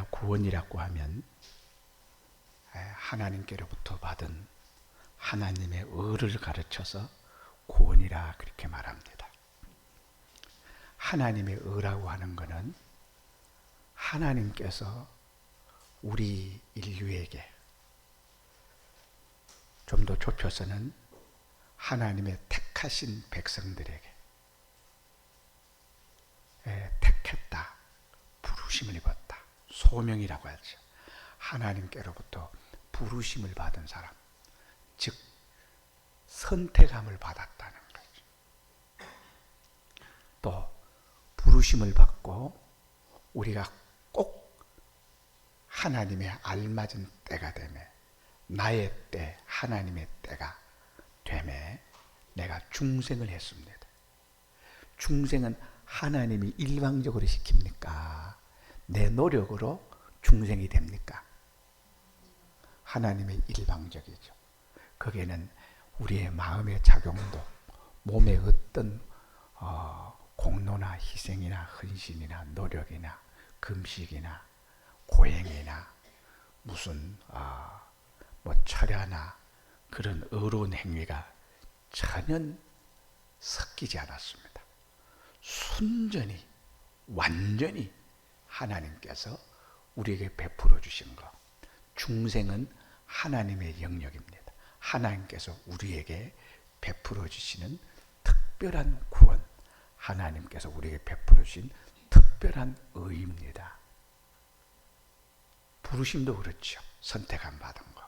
우리가 구원이라고 하면 하나님께로부터 받은 하나님의 의를 가르쳐서 구원이라 그렇게 말합니다. 하나님의 의라고 하는 것은 하나님께서 우리 인류에게, 좀 더 좁혀서는 하나님의 택하신 백성들에게 택했다, 부르심을 입었다, 소명이라고 하죠. 하나님께로부터 부르심을 받은 사람, 즉 선택함을 받았다는 거죠. 또 부르심을 받고 우리가 꼭 하나님의 알맞은 때가 되매, 나의 때, 하나님의 때가 되매 내가 중생을 했습니다. 중생은 하나님이 일방적으로 시킵니까? 내 노력으로 중생이 됩니까? 하나님의 일방적이죠. 거기에는 우리의 마음의 작용도, 몸의 어떤 공로나 희생이나 헌신이나 노력이나 금식이나 고행이나 무슨 철야나 그런 의로운 행위가 전혀 섞이지 않았습니다. 순전히 완전히 하나님께서 우리에게 베풀어 주신 것, 중생은 하나님의 영역입니다. 하나님께서 우리에게 베풀어 주시는 특별한 구원, 하나님께서 우리에게 베풀어 주신 특별한 의입니다. 부르심도 그렇죠. 선택함 받은 거.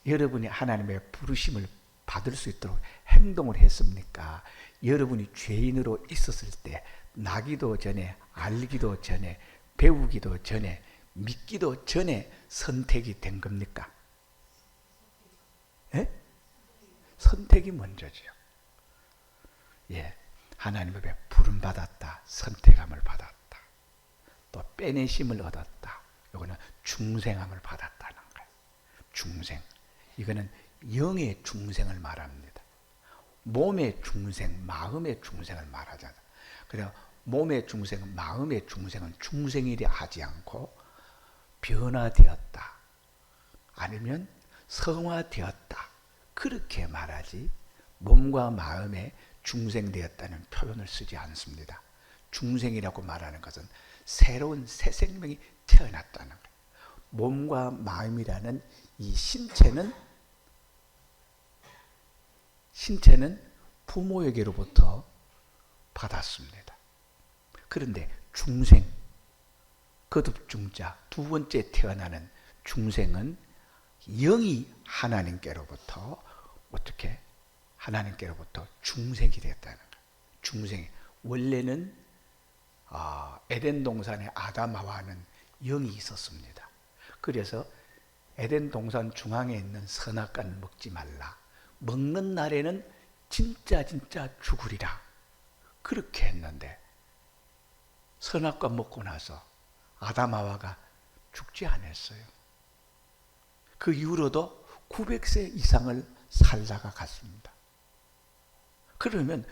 여러분이 하나님의 부르심을 받을 수 있도록 행동을 했습니까? 여러분이 죄인으로 있었을 때, 나기도 전에, 알기도 전에, 배우기도 전에, 믿기도 전에 선택이 된 겁니까? 예? 선택이 먼저죠. 예, 하나님의 부름 받았다, 선택함을 받았다, 또 빼내심을 얻었다. 이거는 중생함을 받았다는 거예요. 중생. 이거는 영의 중생을 말합니다. 몸의 중생, 마음의 중생을 말하잖아요. 그래서 몸의 중생, 마음의 중생은 중생이라 하지 않고 변화되었다, 아니면 성화되었다, 그렇게 말하지 몸과 마음에 중생되었다는 표현을 쓰지 않습니다. 중생이라고 말하는 것은 새로운 새 생명이 태어났다는 거예요. 몸과 마음이라는 이 신체는 부모에게로부터 받았습니다. 그런데 중생, 거듭중자, 두 번째 태어나는 중생은 영이 하나님께로부터 어떻게? 하나님께로부터 중생이 됐다는 거예요. 중생이 원래는 에덴 동산에 아담 하와는 영이 있었습니다. 그래서 에덴 동산 중앙에 있는 선악과는 먹지 말라, 먹는 날에는 진짜 죽으리라, 그렇게 했는데 선악과 먹고 나서 아담 하와가 죽지 않았어요. 그 이후로도 900세 이상을 살다가 갔습니다. 그러면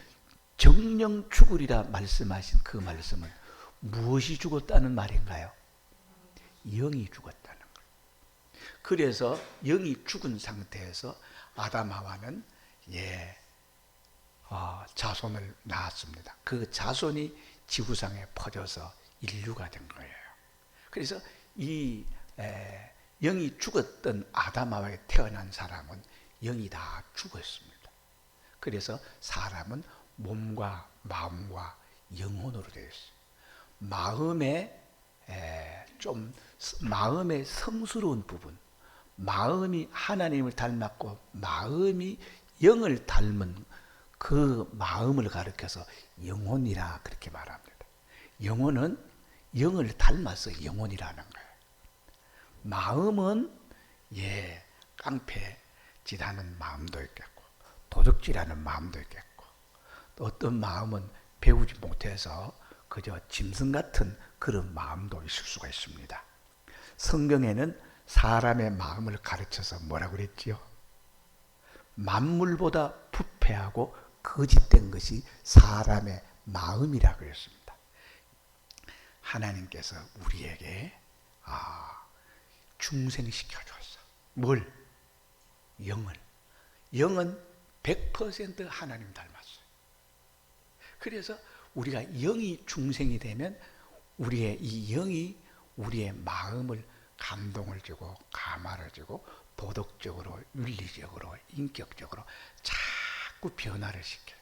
정령 죽으리라 말씀하신 그 말씀은 무엇이 죽었다는 말인가요? 영이 죽었다는 거예요. 그래서 영이 죽은 상태에서 아담 하와는 자손을 낳았습니다. 그 자손이 지구상에 퍼져서 인류가 된 거예요. 그래서 이 영이 죽었던 아담 하와에 태어난 사람은 영이 다 죽었습니다. 그래서 사람은 몸과 마음과 영혼으로 되어 있어요. 마음의 성스러운 부분, 마음이 하나님을 닮았고 마음이 영을 닮은 그 마음을 가리켜서 영혼이라 그렇게 말합니다. 영혼은 영을 닮아서 영혼이라는 거예요. 마음은 깡패질하는 마음도 있겠고 도둑질하는 마음도 있겠고, 또 어떤 마음은 배우지 못해서 그저 짐승 같은 그런 마음도 있을 수가 있습니다. 성경에는 사람의 마음을 가르쳐서 뭐라고 그랬지요? 만물보다 부패하고 거짓된 것이 사람의 마음이라고 했습니다. 하나님께서 우리에게 중생시켜 줬어. 뭘? 영을. 영은 100% 하나님 닮았어요. 그래서 우리가 영이 중생이 되면 우리의 이 영이 우리의 마음을 감동을 주고 감화를 주고 도덕적으로, 윤리적으로, 인격적으로 자꾸 변화를 시켜요.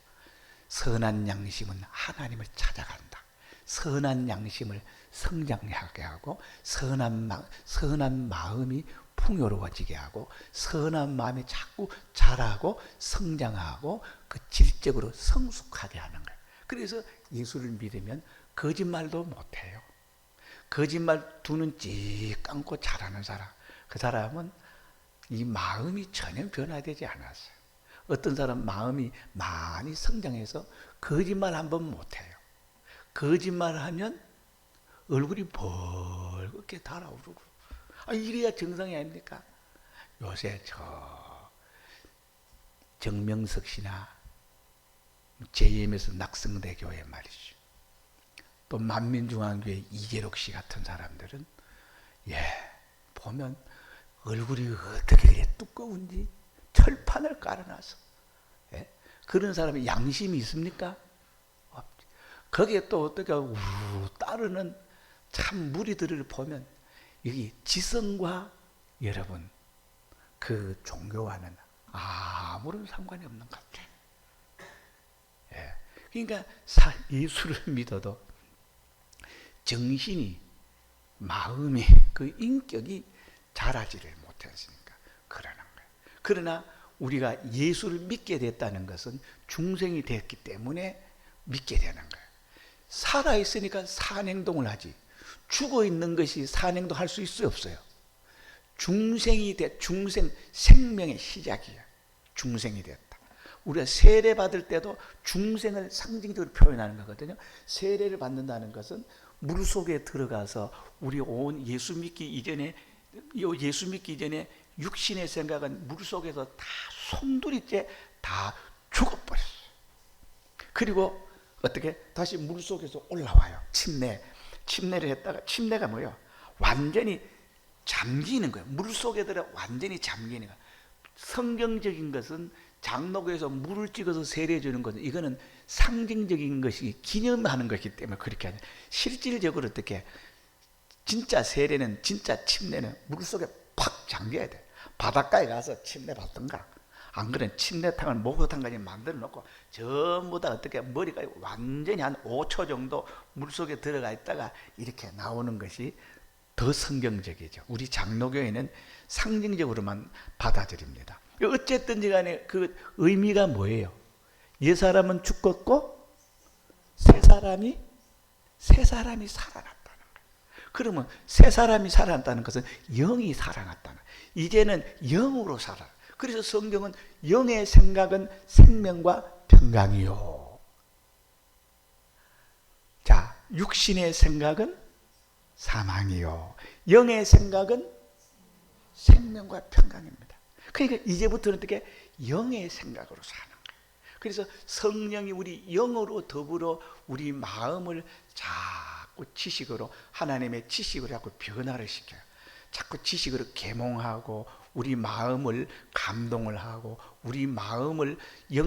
선한 양심은 하나님을 찾아간다. 선한 양심을 성장하게 하고 선한 마음이 풍요로워지게 하고 선한 마음이 자꾸 자라고 성장하고 그 질적으로 성숙하게 하는 거예요. 그래서 예수를 믿으면 거짓말도 못해요. 거짓말 두 눈 찌 감고 잘하는 사람, 그 사람은 이 마음이 전혀 변화되지 않았어요. 어떤 사람 마음이 많이 성장해서 거짓말 한번 못해요. 거짓말하면 얼굴이 벌겋게 달아오르고, 이래야 정상이 아닙니까? 요새 정명석 씨나 JMS 낙성대 교회 말이죠. 또 만민중앙교회 이재록 씨 같은 사람들은 보면 얼굴이 어떻게 그래 두꺼운지 철판을 깔아놔서 그런 사람이 양심이 있습니까? 없지. 거기에 또 어떻게 따르는 참 무리들을 보면 여기 지성과 여러분 그 종교와는 아무런 상관이 없는 것 같아요. 그러니까 예수를 믿어도 정신이, 마음이, 그 인격이 자라지를 못했으니까 그러는 거예요. 그러나 우리가 예수를 믿게 됐다는 것은 중생이 됐기 때문에 믿게 되는 거예요. 살아있으니까 산행동을 하지, 죽어있는 것이 산행동 할 수 있어요, 없어요? 중생이 중생, 생명의 시작이에요. 중생이 됐다. 우리가 세례 받을 때도 중생을 상징적으로 표현하는 거거든요. 세례를 받는다는 것은 물 속에 들어가서 우리 온 예수 믿기 이전에 육신의 생각은 물 속에서 다 송두리째 다 죽어버렸어요. 그리고 어떻게 다시 물 속에서 올라와요. 침례를 했다가, 침례가 뭐예요? 완전히 잠기는 거예요. 물 속에 들어 완전히 잠기는 거예요. 성경적인 것은 장로교에서 물을 찍어서 세례해 주는 것은 이거는 상징적인 것이 기념하는 것이기 때문에 그렇게 하죠. 실질적으로 어떻게 진짜 세례는, 진짜 침례는 물 속에 팍 잠겨야 돼. 바닷가에 가서 침례 받던가, 안 그러면 침례탕을 목욕탕까지 만들어 놓고 전부 다 어떻게 머리가 완전히 한 5초 정도 물 속에 들어가 있다가 이렇게 나오는 것이 더 성경적이죠. 우리 장로교회는 상징적으로만 받아들입니다. 어쨌든지 간에 그 의미가 뭐예요? 옛사람은 죽었고 새 사람이 살아났다는 거예요. 그러면 새 사람이 살아났다는 것은 영이 살아났다는 거예요. 이제는 영으로 살아. 그래서 성경은 영의 생각은 생명과 평강이요. 자, 육신의 생각은 사망이요. 영의 생각은 생명과 평강입니다. 그러니까 이제부터는 어떻게 영의 생각으로 사는 거예요. 그래서 성령이 우리 영으로 더불어 우리 마음을 자꾸 지식으로, 하나님의 지식으로 자꾸 변화를 시켜요. 자꾸 지식으로 계몽하고 우리 마음을 감동을 하고 우리 마음을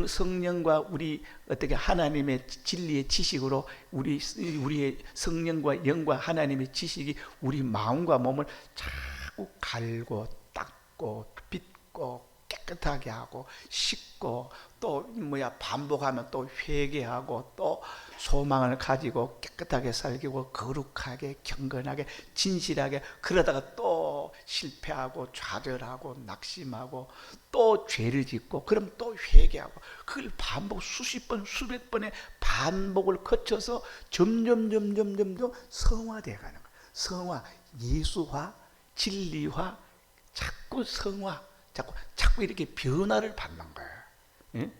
성령과 우리 어떻게 하나님의 진리의 지식으로 우리의 성령과 영과 하나님의 지식이 우리 마음과 몸을 자꾸 갈고 닦고 빚고 깨끗하게 하고 씻고 또 반복하면 또 회개하고 또 소망을 가지고 깨끗하게 살기고 거룩하게 경건하게 진실하게, 그러다가 또 실패하고 좌절하고 낙심하고 또 죄를 짓고 그럼 또 회개하고, 그걸 반복 수십 번 수백 번의 반복을 거쳐서 점점 성화되어 가는 거예요. 성화, 예수화, 진리화, 자꾸 성화, 자꾸 이렇게 변화를 받는 거예요. 예?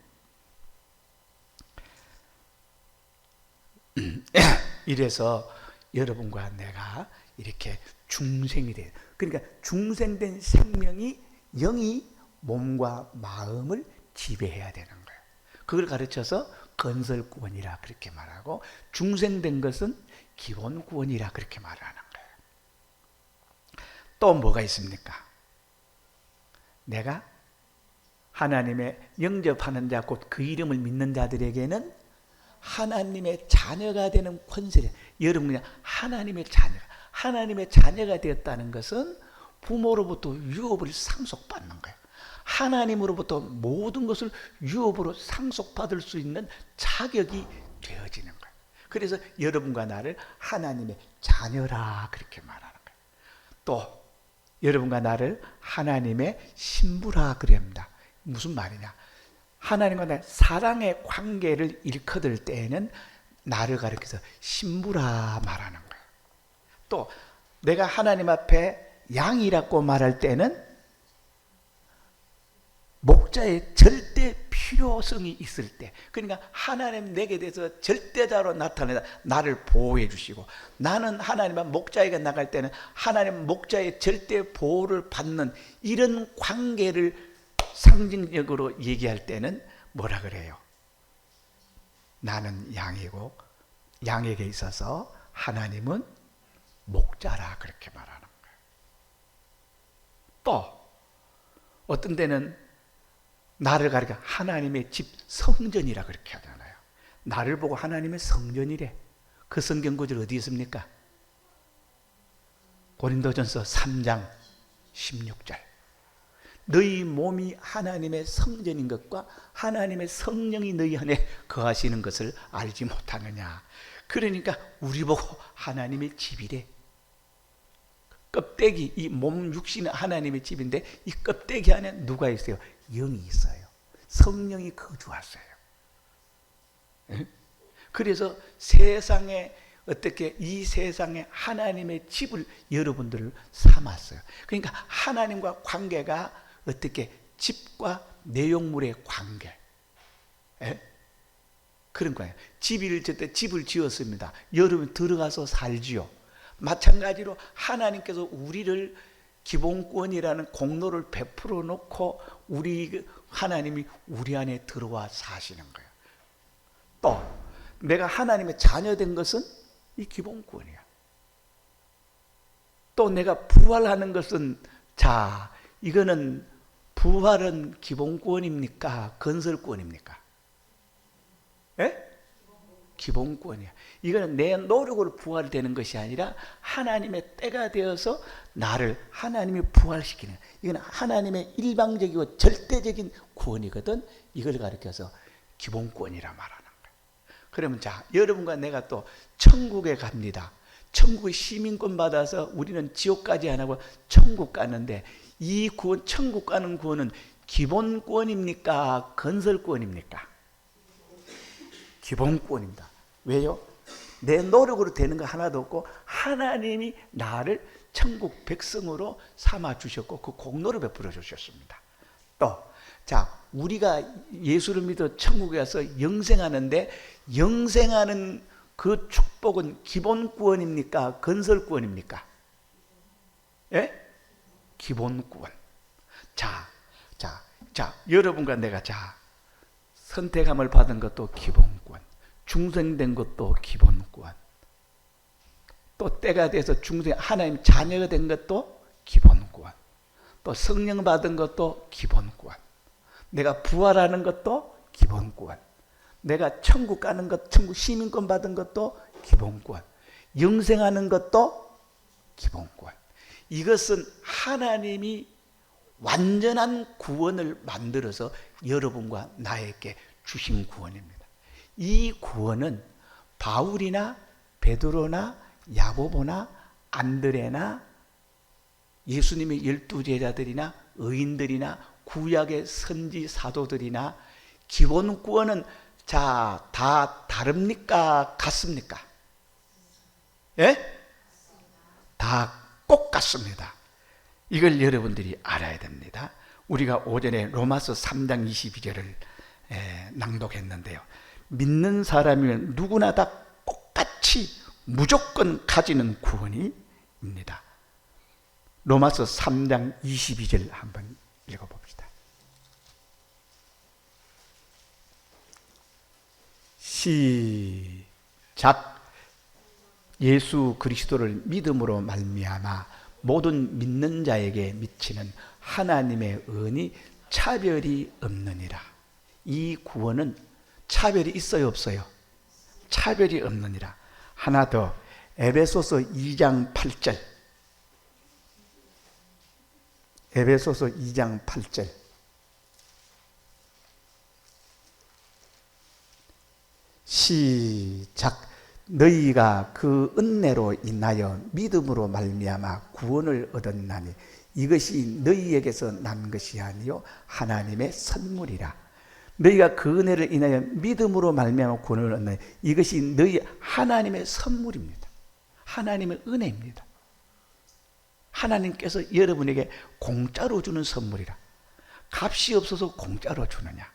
이래서 여러분과 내가 이렇게 중생이 돼. 그러니까 중생된 생명이, 영이 몸과 마음을 지배해야 되는 거예요. 그걸 가르쳐서 건설구원이라 그렇게 말하고, 중생된 것은 기본 구원이라 그렇게 말하는 거예요. 또 뭐가 있습니까? 내가 하나님의 영접하는 자, 곧 그 이름을 믿는 자들에게는 하나님의 자녀가 되는 권세를, 여러분 그냥 하나님의 자녀가 되었다는 것은 부모로부터 유업을 상속받는 거예요. 하나님으로부터 모든 것을 유업으로 상속받을 수 있는 자격이 되어지는 거예요. 그래서 여러분과 나를 하나님의 자녀라 그렇게 말하는 거예요. 또 여러분과 나를 하나님의 신부라 그럽니다. 무슨 말이냐? 하나님과 나의 사랑의 관계를 일컫을 때에는 나를 가리켜서 신부라 말하는 거예요. 또 내가 하나님 앞에 양이라고 말할 때는 목자의 절대 필요성이 있을 때, 그러니까 하나님 내게 대해서 절대자로 나타내다 나를 보호해 주시고, 나는 하나님 앞 목자에게 나갈 때는 하나님 목자의 절대 보호를 받는 이런 관계를 상징적으로 얘기할 때는 뭐라 그래요? 나는 양이고 양에게 있어서 하나님은 목자라 그렇게 말하는 거예요. 또 어떤 때는 나를 가리켜 하나님의 집 성전이라 그렇게 하잖아요. 나를 보고 하나님의 성전이래. 그 성경 구절 어디 있습니까? 고린도전서 3장 16절. 너희 몸이 하나님의 성전인 것과 하나님의 성령이 너희 안에 거하시는 것을 알지 못하느냐. 그러니까 우리 보고 하나님의 집이래. 껍데기, 이 몸 육신은 하나님의 집인데 이 껍데기 안에 누가 있어요? 영이 있어요. 성령이 거주하세요. 그래서 세상에 어떻게 이 세상에 하나님의 집을 여러분들을 삼았어요. 그러니까 하나님과 관계가 어떻게 집과 내용물의 관계. 그런 거예요. 집을 지었습니다. 여러분 들어가서 살지요. 마찬가지로 하나님께서 우리를 기본권이라는 공로를 베풀어 놓고 하나님이 우리 안에 들어와 사시는 거예요. 또 내가 하나님의 자녀된 것은 이 기본권이야. 또 내가 부활하는 것은, 자, 이거는 부활은 기본권입니까? 건설권입니까? 예? 기본권이야. 이거는 내 노력으로 부활되는 것이 아니라 하나님의 때가 되어서 나를 하나님이 부활시키는, 이건 하나님의 일방적이고 절대적인 구원이거든. 이걸 가리켜서 기본권이라 말하는 거예요. 그러면 자, 여러분과 내가 또 천국에 갑니다. 천국의 시민권 받아서 우리는 지옥까지 안 하고 천국 가는데, 이 구원, 천국 가는 구원은 기본권입니까? 건설권입니까? 기본권입니다. 왜요? 내 노력으로 되는 거 하나도 없고 하나님이 나를 천국 백성으로 삼아 주셨고 그 공로를 베풀어 주셨습니다. 또, 자, 우리가 예수를 믿어 천국에 가서 영생하는데, 영생하는 그 축복은 기본권입니까? 건설권입니까? 예? 기본권. 자, 여러분과 내가 선택함을 받은 것도 기본권, 중생된 것도 기본권, 또 때가 돼서 하나님 자녀가 된 것도 기본권, 또 성령 받은 것도 기본권, 내가 부활하는 것도 기본권, 내가 천국 가는 것, 천국 시민권 받은 것도 기본권, 영생하는 것도 기본권. 이것은 하나님이 완전한 구원을 만들어서 여러분과 나에게 주신 구원입니다. 이 구원은 바울이나 베드로나 야고보나 안드레나 예수님의 12제자들이나 의인들이나 구약의 선지 사도들이나 기본 구원은 다 다릅니까? 같습니까? 예? 다 꼭 같습니다. 이걸 여러분들이 알아야 됩니다. 우리가 오전에 로마서 3장 22절을 낭독했는데요. 믿는 사람이면 누구나 다 똑같이 무조건 가지는 구원입니다. 로마서 3장 22절 한번 읽어봅시다. 시작. 예수 그리스도를 믿음으로 말미암아 모든 믿는 자에게 미치는 하나님의 은이 차별이 없느니라. 이 구원은 차별이 있어요, 없어요? 차별이 없느니라. 하나 더, 에베소서 2장 8절. 에베소서 2장 8절. 시작. 너희가 그 은혜로 인하여 믿음으로 말미암아 구원을 얻었나니 이것이 너희에게서 난 것이 아니요 하나님의 선물이라. 너희가 그 은혜를 인하여 믿음으로 말미암아 구원을 얻나니 이것이 너희 하나님의 선물입니다. 하나님의 은혜입니다. 하나님께서 여러분에게 공짜로 주는 선물이라. 값이 없어서 공짜로 주느냐?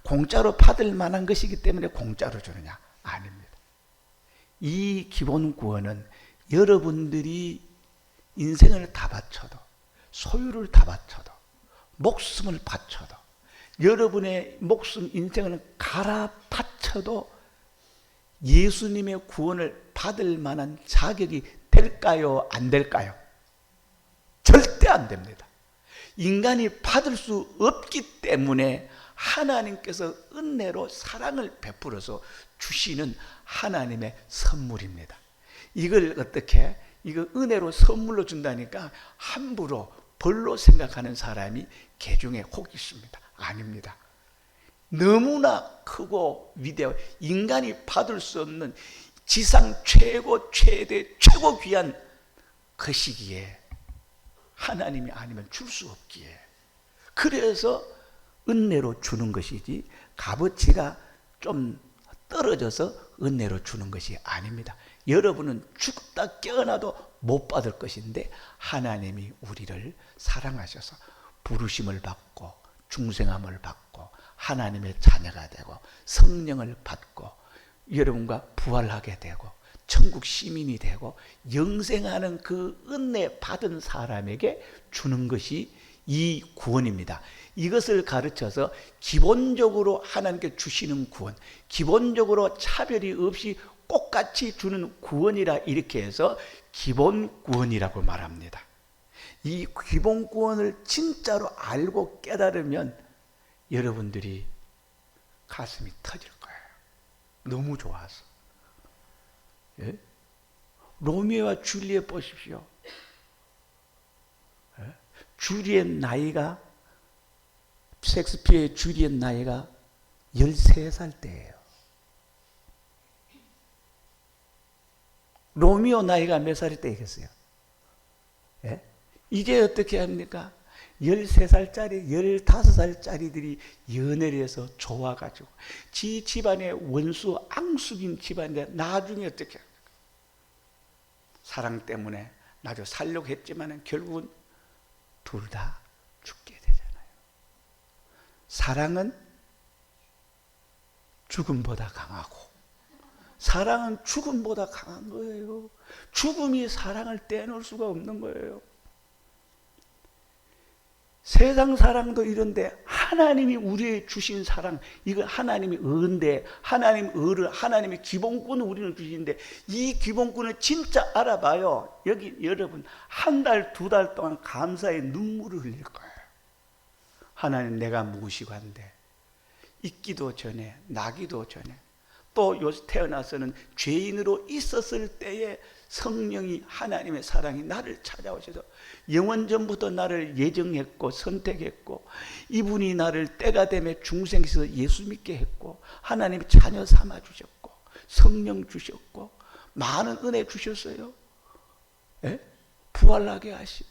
공짜로 받을 만한 것이기 때문에 공짜로 주느냐? 아닙니다. 이 기본 구원은 여러분들이 인생을 다 바쳐도, 소유를 다 바쳐도, 목숨을 바쳐도, 여러분의 목숨, 인생을 갈아 바쳐도 예수님의 구원을 받을 만한 자격이 될까요? 안 될까요? 절대 안 됩니다. 인간이 받을 수 없기 때문에 하나님께서 은혜로 사랑을 베풀어서 주시는 하나님의 선물입니다. 이걸 어떻게, 이거 은혜로 선물로 준다니까 함부로 벌로 생각하는 사람이 개중에 혹 있습니다. 아닙니다. 너무나 크고 위대하고 인간이 받을 수 없는 지상 최고 최대 최고 귀한 것이기에 하나님이 아니면 줄 수 없기에, 그래서 은혜로 주는 것이지 값어치가 좀 떨어져서 은혜로 주는 것이 아닙니다. 여러분은 죽다 깨어나도 못 받을 것인데 하나님이 우리를 사랑하셔서 부르심을 받고 중생함을 받고 하나님의 자녀가 되고 성령을 받고 여러분과 부활하게 되고 천국 시민이 되고 영생하는 그 은혜 받은 사람에게 주는 것이 이 구원입니다. 이것을 가르쳐서 기본적으로 하나님께 주시는 구원, 기본적으로 차별이 없이 똑같이 주는 구원이라 이렇게 해서 기본 구원이라고 말합니다. 이 기본 구원을 진짜로 알고 깨달으면 여러분들이 가슴이 터질 거예요. 너무 좋아서. 예? 로미오와 줄리엣 보십시오. 예? 줄리엣 나이가, 셰익스피어의 줄리엣 나이가 13살 때예요. 로미오 나이가 몇 살일 때겠어요? 예? 이제 어떻게 합니까? 13살짜리, 15살짜리들이 연애를 해서 좋아가지고 지 집안의 원수, 앙숙인 집안인데 나중에 어떻게 합니까? 사랑 때문에 나도 살려고 했지만 결국은 둘 다 죽게 되잖아요. 사랑은 죽음보다 강하고, 사랑은 죽음보다 강한 거예요. 죽음이 사랑을 떼놓을 수가 없는 거예요. 세상 사랑도 이런데 하나님이 우리에게 주신 사랑, 이거 하나님이 은데, 하나님의 기본권을 우리는 주시는데 이 기본권을 진짜 알아봐요. 여기 여러분 한 달, 두 달 동안 감사의 눈물을 흘릴 거예요. 하나님, 내가 무엇이간데 있기도 전에 나기도 전에 또 요새 태어나서는 죄인으로 있었을 때에 성령이, 하나님의 사랑이 나를 찾아오셔서 영원전부터 나를 예정했고 선택했고 이분이 나를 때가 되면 중생에서 예수 믿게 했고 하나님의 자녀 삼아 주셨고 성령 주셨고 많은 은혜 주셨어요. 예? 부활하게 하시고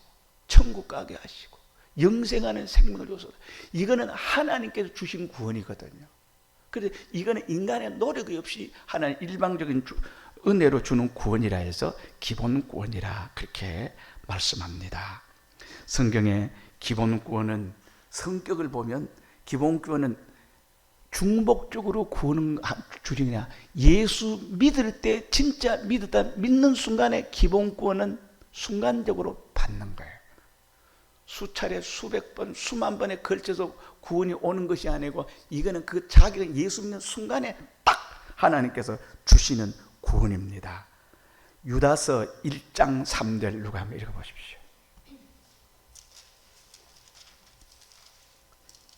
천국 가게 하시고 영생하는 생명을 줘서, 이거는 하나님께서 주신 구원이거든요. 그런데 이거는 인간의 노력이 없이 하나님 일방적인 은혜로 주는 구원이라 해서 기본 구원이라 그렇게 말씀합니다. 성경의 기본 구원은 성격을 보면 기본 구원은 중복적으로 구원을 주리냐, 예수 믿을 때 진짜 믿는 순간에 기본 구원은 순간적으로 받는 거예요. 수차례 수백 번 수만 번에 걸쳐서 구원이 오는 것이 아니고 이거는 그 자기가 예수 믿는 순간에 딱 하나님께서 주시는 구원입니다. 유다서 1장 3절 누가 한번 읽어보십시오.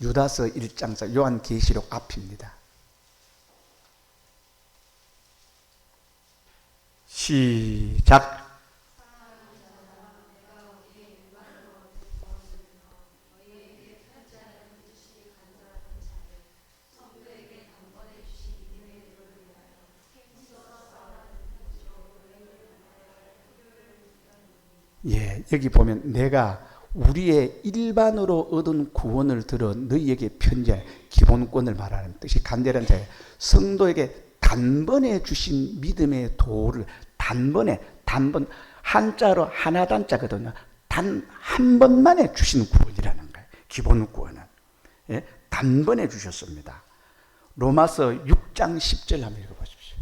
유다서 1장 4, 요한계시록 앞입니다. 시작. 예, 여기 보면 내가 우리의 일반으로 얻은 구원을 들어 너희에게 편지할 기본권을 말하는 뜻이 간절한 자예요. 성도에게 단번에 주신 믿음의 도를 단번 한자로 하나단자거든요. 단 한 번만에 주신 구원이라는 거예요. 기본 구원은. 예, 단번에 주셨습니다. 로마서 6장 10절 한번 읽어보십시오.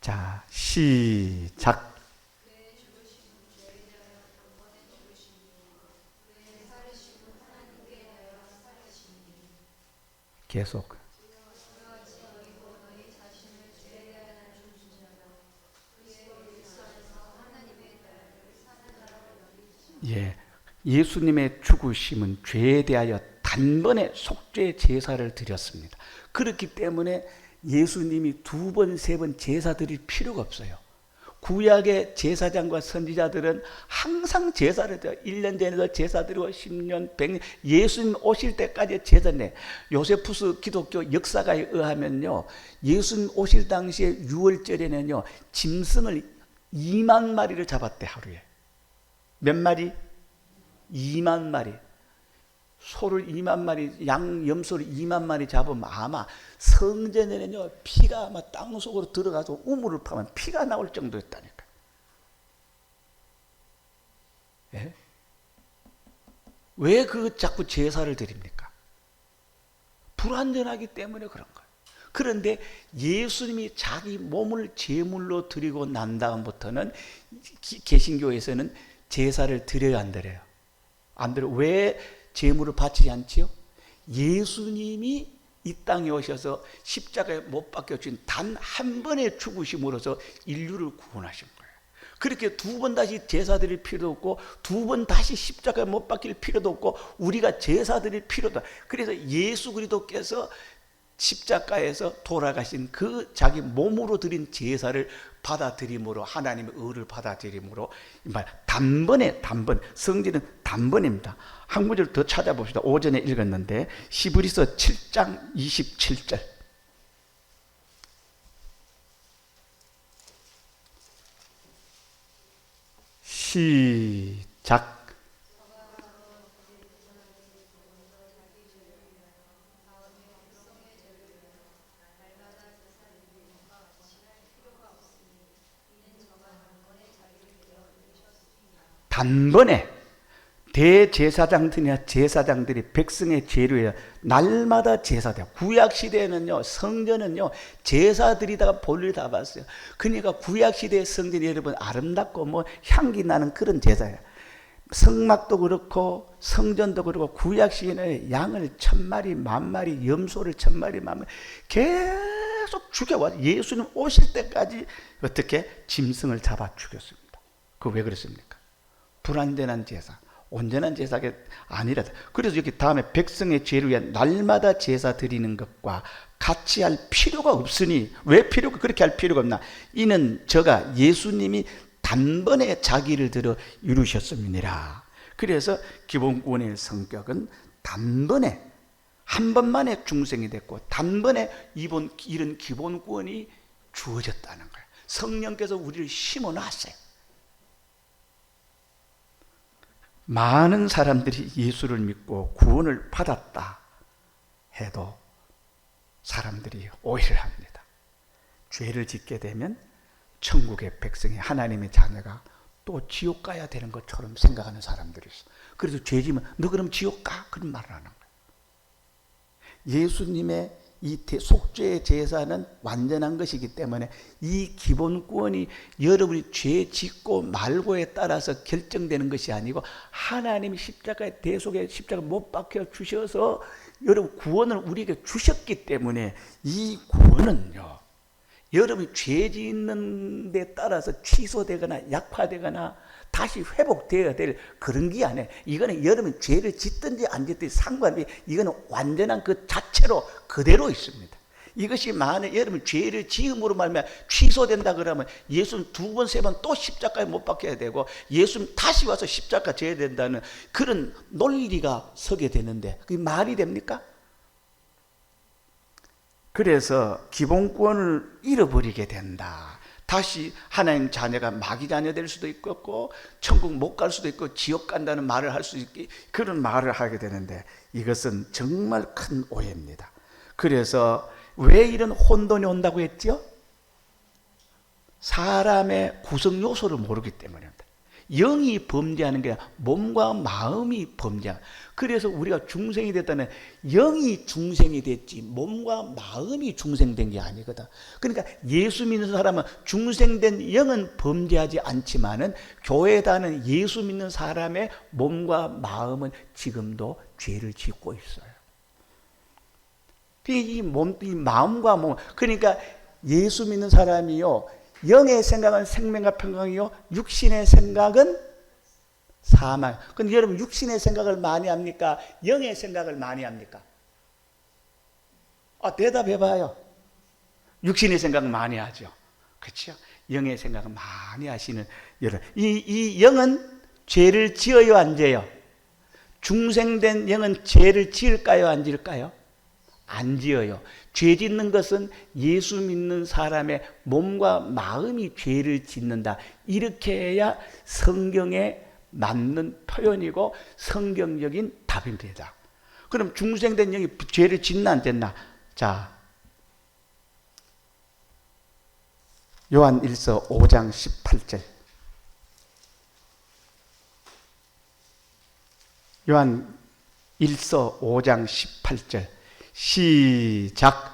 자, 시작. 계속. 예, 예수님의 죽으심은 죄에 대하여 단번에 속죄 제사를 드렸습니다. 그렇기 때문에 예수님이 두 번, 세 번 제사 드릴 필요가 없어요. 구약의 제사장과 선지자들은 항상 제사를 드려요. 1년 전에도 제사 드리고 10년, 100년, 예수님 오실 때까지 제사네. 요세푸스 기독교 역사가에 의하면요, 예수님 오실 당시에 6월절에는요, 짐승을 2만 마리를 잡았대, 하루에. 몇 마리? 2만 마리. 소를 2만 마리, 염소를 2만 마리 잡으면 아마 성전에는요, 피가 아마 땅속으로 들어가서 우물을 파면 피가 나올 정도였다니까. 예? 왜 그 자꾸 제사를 드립니까? 불완전하기 때문에 그런 거예요. 그런데 예수님이 자기 몸을 제물로 드리고 난 다음부터는 개신교에서는 제사를 드려야 안 드려요? 안 드려요. 왜 제물을 바치지 않지요? 예수님이 이 땅에 오셔서 십자가에 못 박혀 주신 단 한 번의 죽으심으로써 인류를 구원하신 거예요. 그렇게 두 번 다시 제사 드릴 필요도 없고 두 번 다시 십자가에 못 박힐 필요도 없고 우리가 제사 드릴 필요도 없다. 그래서 예수 그리스도께서 십자가에서 돌아가신 그 자기 몸으로 드린 제사를 받아들임으로 하나님의 의를 받아들임으로 단번 성전은 단번입니다. 한 구절 더 찾아봅시다. 오전에 읽었는데 히브리서 7장 27절 시작. 단번에 대제사장들이나 제사장들이 백성의 죄를 날마다 제사돼요. 구약 시대에는요, 성전은요, 제사 드리다가 볼일 다 봤어요. 그러니까 구약 시대의 성전이 여러분 아름답고 뭐 향기 나는 그런 제사예요. 성막도 그렇고 성전도 그렇고 구약 시대는 양을 1000마리, 10,000마리, 염소를 1000마리, 10,000마리 계속 죽여와 예수님 오실 때까지 어떻게 짐승을 잡아 죽였습니다. 그거 왜 그랬습니까? 불완전한 제사, 온전한 제사가 아니라. 그래서 여기 다음에 백성의 죄를 위한 날마다 제사 드리는 것과 같이 할 필요가 없으니, 왜 그렇게 할 필요가 없나? 이는 저가 예수님이 단번에 자기를 들어 이루셨음이니라. 그래서 기본구원의 성격은 단번에 한 번만에 중생이 됐고 단번에 이런 기본구원이 주어졌다는 거예요. 성령께서 우리를 심어놨어요. 많은 사람들이 예수를 믿고 구원을 받았다 해도 사람들이 오해를 합니다. 죄를 짓게 되면 천국의 백성이 하나님의 자녀가 또 지옥 가야 되는 것처럼 생각하는 사람들이 있어. 그래서 죄 지면 너 그럼 지옥 가? 그런 말을 하는 거예요. 예수님의 이 속죄의 제사는 완전한 것이기 때문에 이 기본구원이 여러분이 죄 짓고 말고에 따라서 결정되는 것이 아니고 하나님이 십자가의 대속에 십자가 못 박혀 주셔서 여러분 구원을 우리에게 주셨기 때문에 이 구원은요, 여러분이 죄 짓는 데 따라서 취소되거나 약화되거나 다시 회복되어야 될 그런 게 아니에요. 이거는 여러분이 죄를 짓든지 안 짓든지 상관없이 이거는 완전한 그 자체로 그대로 있습니다. 이것이 만약 여러분 죄를 지음으로 말미암아 취소된다 그러면 예수님 2번, 3번 또 십자가에 못 박혀야 되고 예수님 다시 와서 십자가 져야 된다는 그런 논리가 서게 되는데 그게 말이 됩니까? 그래서 기본권을 잃어버리게 된다. 다시 하나님 자녀가 마귀 자녀 될 수도 있고 천국 못 갈 수도 있고 지옥 간다는 말을 할 수 있기, 그런 말을 하게 되는데 이것은 정말 큰 오해입니다. 그래서 왜 이런 혼돈이 온다고 했죠? 사람의 구성 요소를 모르기 때문입니다. 영이 범죄하는 게 아니라 몸과 마음이 범죄하는. 그래서 우리가 중생이 됐다는, 영이 중생이 됐지 몸과 마음이 중생된 게 아니거든. 그러니까 예수 믿는 사람은 중생된 영은 범죄하지 않지만은 교회에 다니는 예수 믿는 사람의 몸과 마음은 지금도 죄를 짓고 있어요. 이 마음과 몸, 그러니까 예수 믿는 사람이요, 영의 생각은 생명과 평강이요, 육신의 생각은 사망. 근데 여러분 육신의 생각을 많이 합니까? 영의 생각을 많이 합니까? 대답해봐요. 육신의 생각을 많이 하죠. 그렇죠? 영의 생각을 많이 하시는 여러분, 이 영은 죄를 지어요, 안 지어요? 중생된 영은 죄를 지을까요, 안 지을까요? 안 지어요. 죄 짓는 것은 예수 믿는 사람의 몸과 마음이 죄를 짓는다. 이렇게 해야 성경에 맞는 표현이고 성경적인 답입니다. 그럼 중생된 영이 죄를 짓나 안 짓나? 자, 요한 1서 5장 18절. 요한 1서 5장 18절. 시작.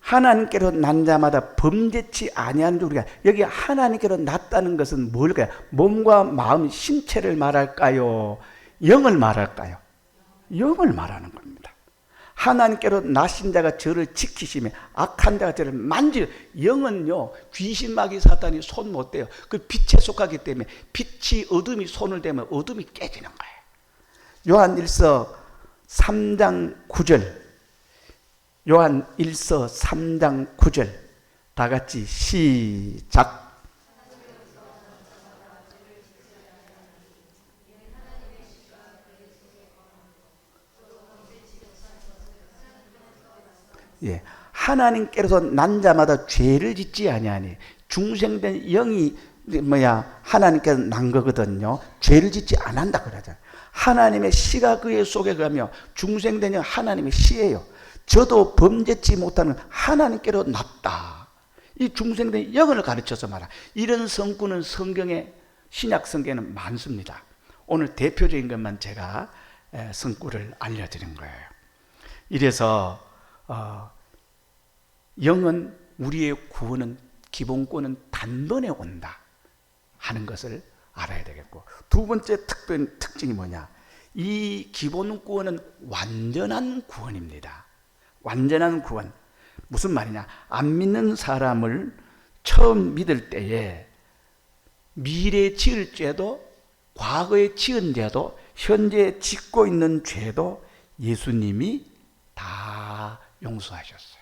하나님께로 난 자마다 범죄치 아니하는 줄. 우리가 여기 하나님께로 났다는 것은 뭘까요? 몸과 마음, 신체를 말할까요? 영을 말할까요? 영을 말하는 겁니다. 하나님께로 나신 자가 저를 지키시며 악한 자가 저를 만지. 영은요, 귀신 마귀 사탄이 손 못 대요. 그 빛에 속하기 때문에 빛이 어둠이 손을 대면 어둠이 깨지는 거예요. 요한 1서 3장 9절. 요한 1서 3장 9절. 다 같이 시작. 예, 하나님께로서 난 자마다 죄를 짓지 아니하니. 중생된 영이 하나님께서 난 거거든요. 죄를 짓지 않는다 그러잖아요. 하나님의 시가 그의 속에 가며 중생된 영 하나님의 시예요. 저도 범죄치 못하는 하나님께로 났다. 이 중생된 영을 가르쳐서 말하. 이런 성구는 성경에, 신약 성경에는 많습니다. 오늘 대표적인 것만 제가 성구를 알려드린 거예요. 이래서 영은, 우리의 구원은, 기본권은 단번에 온다 하는 것을 알아야 되겠고, 두 번째 특징이 뭐냐? 이 기본구원은 완전한 구원입니다. 완전한 구원. 무슨 말이냐? 안 믿는 사람을 처음 믿을 때에 미래에 지을 죄도, 과거에 지은 죄도, 현재 짓고 있는 죄도 예수님이 다 용서하셨어요.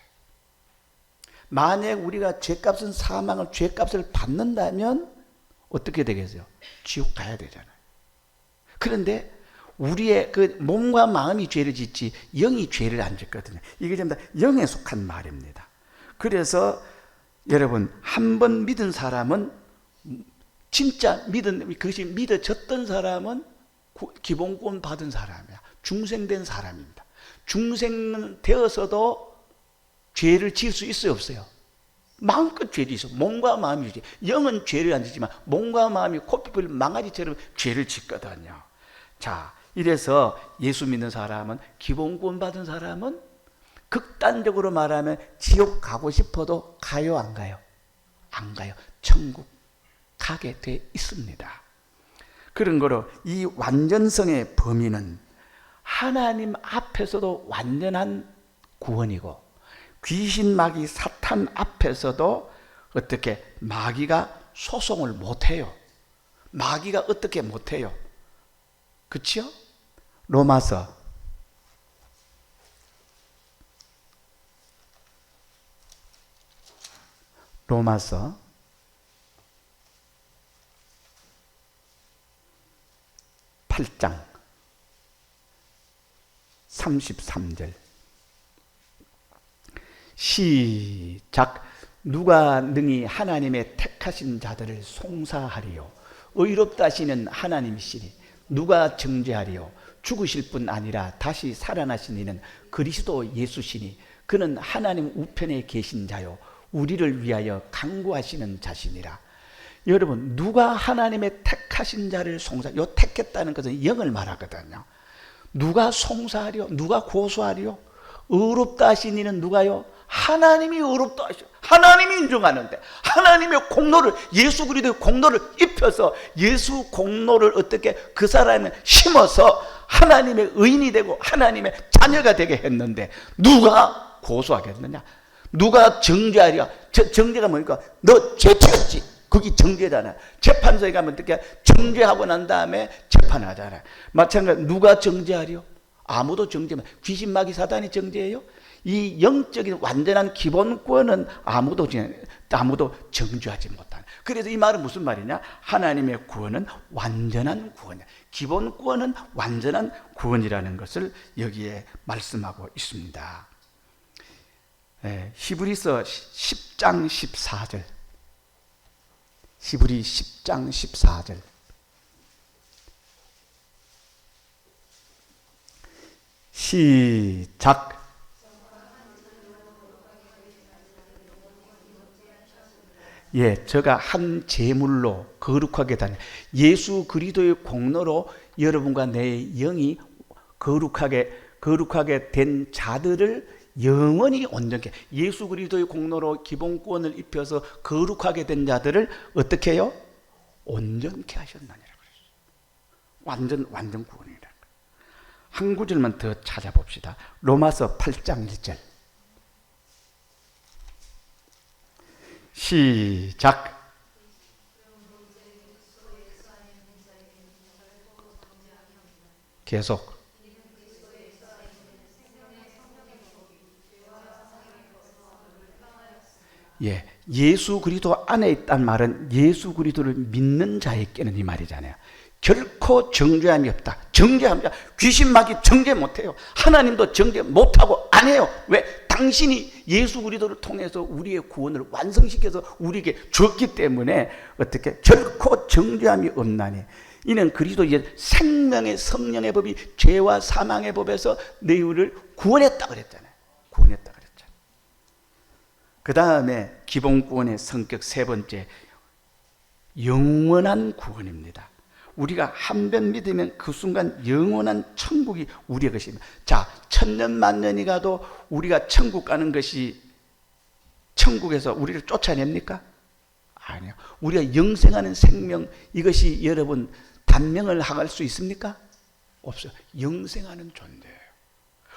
만약 우리가 죄값은 사망을, 죄값을 받는다면 어떻게 되겠어요? 지옥 가야 되잖아요. 그런데 우리의 그 몸과 마음이 죄를 짓지 영이 죄를 안 짓거든요. 이게 전부 다 영에 속한 말입니다. 그래서 여러분, 한 번 믿은 사람은, 진짜 그것이 믿어졌던 사람은 기본권 받은 사람이야. 중생된 사람입니다. 중생 되어서도 죄를 지을 수 있어요, 없어요? 마음껏 죄를 있어. 몸과 마음이 죄. 영은 죄를 안 짓지만 몸과 마음이 코피풀 망아지처럼 죄를 짓거든요. 자, 이래서 예수 믿는 사람은, 기본권 받은 사람은 극단적으로 말하면 지옥 가고 싶어도 가요, 안 가요? 안 가요. 천국 가게 돼 있습니다. 그런 거로 이 완전성의 범위는 하나님 앞에서도 완전한 구원이고, 귀신, 마귀, 사탄 앞에서도 어떻게 마귀가 소송을 못해요. 마귀가 어떻게 못해요? 그렇죠? 로마서 8장 33절 시작. 누가 능히 하나님의 택하신 자들을 송사하리요? 의롭다 하시는 하나님이시니 누가 정죄하리요? 죽으실 뿐 아니라 다시 살아나신 이는 그리스도 예수시니 그는 하나님 우편에 계신 자요 우리를 위하여 간구하시는 자시니라. 여러분, 누가 하나님의 택하신 자를 송사, 요 택했다는 것은 영을 말하거든요. 누가 송사하리요? 누가 고소하리요? 의롭다 하신 이는 누가요? 하나님이 의롭다 하셔. 하나님이 인정하는데 하나님의 공로를, 예수 그리스도의 공로를 입혀서 예수 공로를 어떻게 그 사람을 심어서 하나님의 의인이 되고 하나님의 자녀가 되게 했는데 누가 고소하겠느냐? 누가 정죄하랴? 정죄가 뭡니까? 너 죄쳤지. 그게 정죄잖아. 재판소에 가면 어떻게 정죄하고 난 다음에 재판하잖아. 마찬가지로 누가 정죄하랴? 아무도 정죄만. 귀신, 마귀, 사단이 정죄해요? 이 영적인 완전한 기본권은 아무도 정죄하지 못하는. 그래서 이 말은 무슨 말이냐? 하나님의 구원은 완전한 구원이야. 기본권은 완전한 구원이라는 것을 여기에 말씀하고 있습니다. 히브리서 10장 14절. 히브리 10장 14절. 시작. 저가 한 제물로 거룩하게 다니, 예수 그리스도의 공로로 여러분과 내 영이 거룩하게 된 자들을 영원히 온전케, 예수 그리스도의 공로로 기본권을 입혀서 거룩하게 된 자들을 어떻게 해요? 온전케 하셨느니라 그랬어요. 완전 구원이라. 한 구절만 더 찾아봅시다. 로마서 8장 1절. 시작. 계속. 예수 그리스도 안에 있단 말은 예수 그리스도를 믿는 자에게는 이 말이잖아요. 결코 정죄함이 없다. 정죄합니다. 귀신, 마귀 정죄 못해요. 하나님도 정죄 못하고 안 해요. 왜? 당신이 예수 그리스도를 통해서 우리의 구원을 완성시켜서 우리에게 줬기 때문에 어떻게 결코 정죄함이 없나니 이는 그리스도의 생명의 성령의 법이 죄와 사망의 법에서 너희를 구원했다 그랬잖아요. 구원했다 그랬잖아요. 그 다음에 기본 구원의 성격 세 번째, 영원한 구원입니다. 우리가 한 번 믿으면 그 순간 영원한 천국이 우리의 것입니다. 자, 천년 만년이 가도 우리가 천국 가는 것이 천국에서 우리를 쫓아냅니까? 아니요. 우리가 영생하는 생명, 이것이 여러분 단명을 항할 수 있습니까? 없어요. 영생하는 존재예요.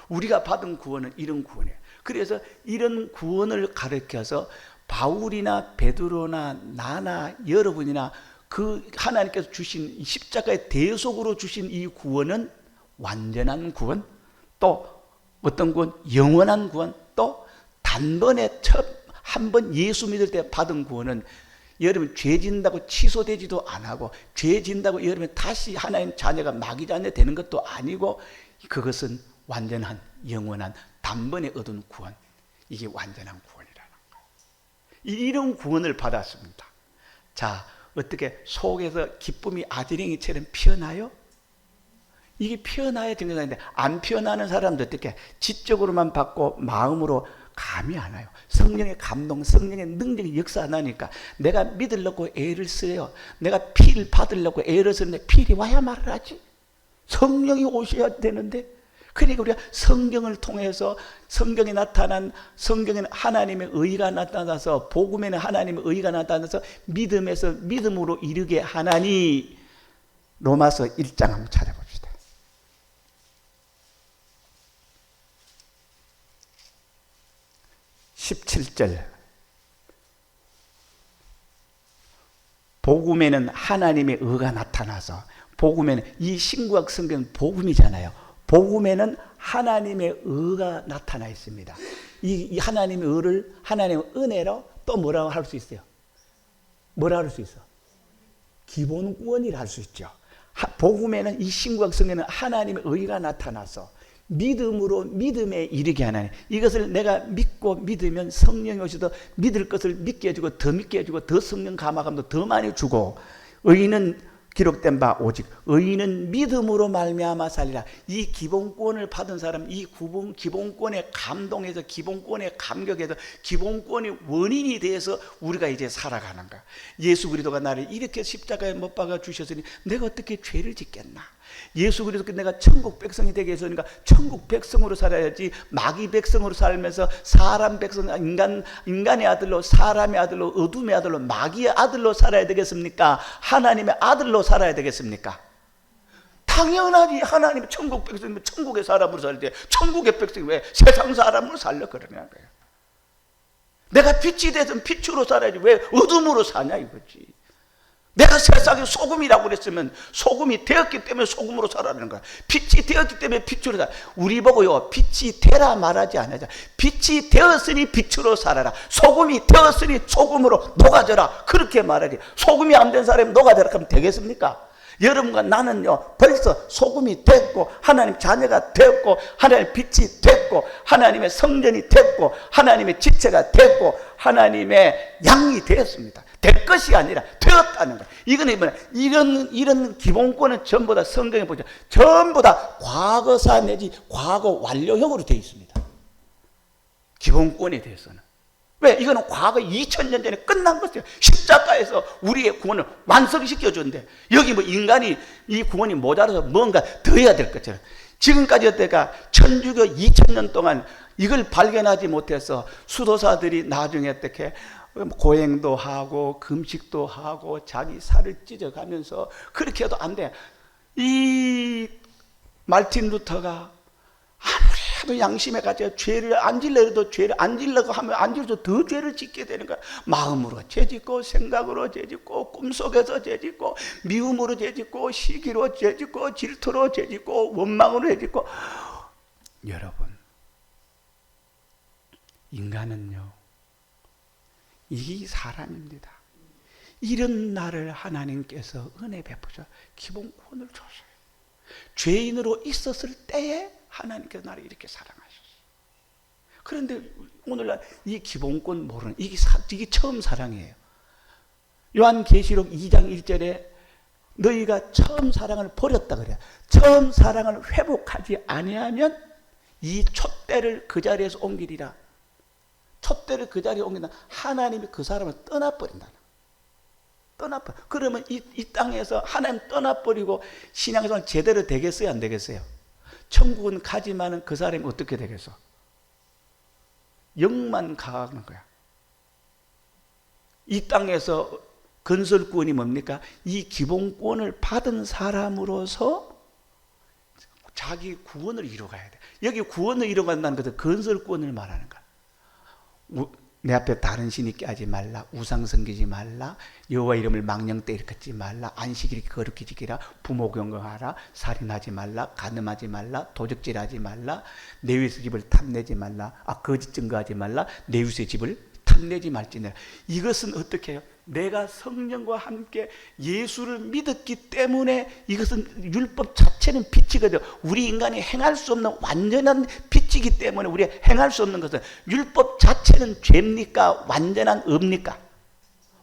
우리가 받은 구원은 이런 구원이에요. 그래서 이런 구원을 가르쳐서 바울이나 베드로나 나나 여러분이나 그 하나님께서 주신 십자가의 대속으로 주신 이 구원은 완전한 구원, 또 어떤 구원? 영원한 구원, 또 단번에 한 번 예수 믿을 때 받은 구원은 여러분 죄 진다고 취소되지도 안 하고 죄 진다고 여러분 다시 하나님 자녀가 마귀 자녀 되는 것도 아니고 그것은 완전한 영원한 단번에 얻은 구원. 이게 완전한 구원이라는 거예요. 이런 구원을 받았습니다. 자, 어떻게 속에서 기쁨이 아지랭이처럼 피어나요? 이게 피어나야 정상인데 안 피어나는 사람도 어떻게 지적으로만 받고 마음으로 감이 안 와요. 성령의 감동, 성령의 능력이 역사 안 하니까 내가 믿으려고 애를 써요. 내가 피를 받으려고 애를 쓰는데 필이 와야 말을 하지. 성령이 오셔야 되는데 그러니까 우리가 성경을 통해서 성경에 나타난 성경에는 하나님의 의가 나타나서 복음에는 하나님의 의가 나타나서 믿음에서 믿음으로 이르게 하나니 로마서 1장 한번 찾아봅시다. 17절 복음에는 하나님의 의가 나타나서 복음에는 이 신구약 성경은 복음이잖아요. 복음에는 하나님의 의가 나타나 있습니다. 이 하나님의 의를 하나님의 은혜로 또 뭐라고 할 수 있어요? 뭐라고 할 수 있어? 기본권이라 할 수 있죠. 복음에는 이 신구약 성경에는 하나님의 의가 나타나서 믿음으로 믿음에 이르게 하나니 이것을 내가 믿고 믿으면 성령이 오셔서 믿을 것을 믿게 해주고 더 믿게 해주고 더 성령 감화감도 더 많이 주고 의인은 기록된 바 오직 의인은 믿음으로 말미암아 살리라. 이 기본권을 받은 사람 이 기본권에 감동해서 기본권에 감격해서 기본권이 원인이 돼서 우리가 이제 살아가는 거야. 예수 그리스도가 나를 이렇게 십자가에 못 박아 주셨으니 내가 어떻게 죄를 짓겠나. 예수 그리스도께 내가 천국 백성이 되게 해서니까 천국 백성으로 살아야지 마귀 백성으로 살면서 사람 백성 인간의 아들로 사람의 아들로 어둠의 아들로 마귀의 아들로 살아야 되겠습니까? 하나님의 아들로 살아야 되겠습니까? 당연하지. 하나님 천국 백성이면 천국의 사람으로 살 때 천국의 백성이 왜 세상 사람으로 살려 그러냐는 거예요. 내가 빛이 돼서 빛으로 살아야지 왜 어둠으로 사냐 이거지. 내가 세상의 소금이라고 그랬으면 소금이 되었기 때문에 소금으로 살아라는 거야. 빛이 되었기 때문에 빛으로 살아. 우리 보고요 빛이 되라 말하지 않아요. 빛이 되었으니 빛으로 살아라. 소금이 되었으니 소금으로 녹아져라. 그렇게 말하지. 소금이 안 된 사람이 녹아져라 하면 되겠습니까? 여러분과 나는요 벌써 소금이 됐고 하나님 자녀가 됐고 하나님의 빛이 됐고 하나님의 성전이 됐고 하나님의 지체가 됐고 하나님의 양이 되었습니다. 될 것이 아니라 되었다는 거예요. 이거는 뭐냐? 이런 기본권은 전부 다 성경에 보죠. 전부 다 과거사 내지 과거 완료형으로 되어 있습니다. 기본권에 대해서는. 왜? 이거는 과거 2000년 전에 끝난 것이에요. 십자가에서 우리의 구원을 완성시켜 줬는데 여기 뭐 인간이 이 구원이 모자라서 뭔가 더 해야 될 것처럼 지금까지 여태가 천주교 2000년 동안 이걸 발견하지 못해서 수도사들이 나중에 어떻게 고행도 하고 금식도 하고 자기 살을 찢어가면서 그렇게 해도 안 돼. 이 말틴 루터가 아무리 해도 양심에 가지고 죄를 안 질러도 죄를 안 질려고 하면 안 질러도 더 죄를 짓게 되는 거야. 마음으로 죄짓고 생각으로 죄짓고 꿈속에서 죄짓고 미움으로 죄짓고 시기로 죄짓고 질투로 죄짓고 원망으로 죄짓고. 여러분 인간은요 이 사람입니다. 이런 나를 하나님께서 은혜 베푸셔 기본권을 줬어요. 죄인으로 있었을 때에 하나님께서 나를 이렇게 사랑하셨어요. 그런데 오늘날 이 기본권 모르는 이게 처음 사랑이에요. 요한계시록 2장 1절에 너희가 처음 사랑을 버렸다 그래요. 처음 사랑을 회복하지 아니하면 이 촛대를 그 자리에서 옮기리라. 촛대를 그 자리에 옮긴다. 하나님이 그 사람을 떠나버린다. 떠나버려. 그러면 이 땅에서 하나님 떠나버리고 신앙생활 제대로 되겠어요? 안 되겠어요? 천국은 가지만은 그 사람이 어떻게 되겠어? 영만 가는 거야. 이 땅에서 건설권이 뭡니까? 이 기본권을 받은 사람으로서 자기 구원을 이루어가야 돼. 여기 구원을 이루어간다는 것은 건설권을 말하는 거야. 내 앞에 다른 신 있게 하지 말라. 우상 섬기지 말라. 여호와 이름을 망령때 일컫지 말라. 안식일 거룩히 지키라. 부모 경건하라. 살인하지 말라. 간음하지 말라. 도적질하지 말라. 내 위에서 집을 탐내지 말라. 거짓 증거하지 말라. 내 위에서 집을 탐내지 말지니라. 이것은 어떻게 해요? 내가 성령과 함께 예수를 믿었기 때문에 이것은 율법 자체는 빛이거든요. 우리 인간이 행할 수 없는 완전한 빛이기 때문에 우리가 행할 수 없는 것은 율법 자체는 죄입니까? 완전한 의입니까?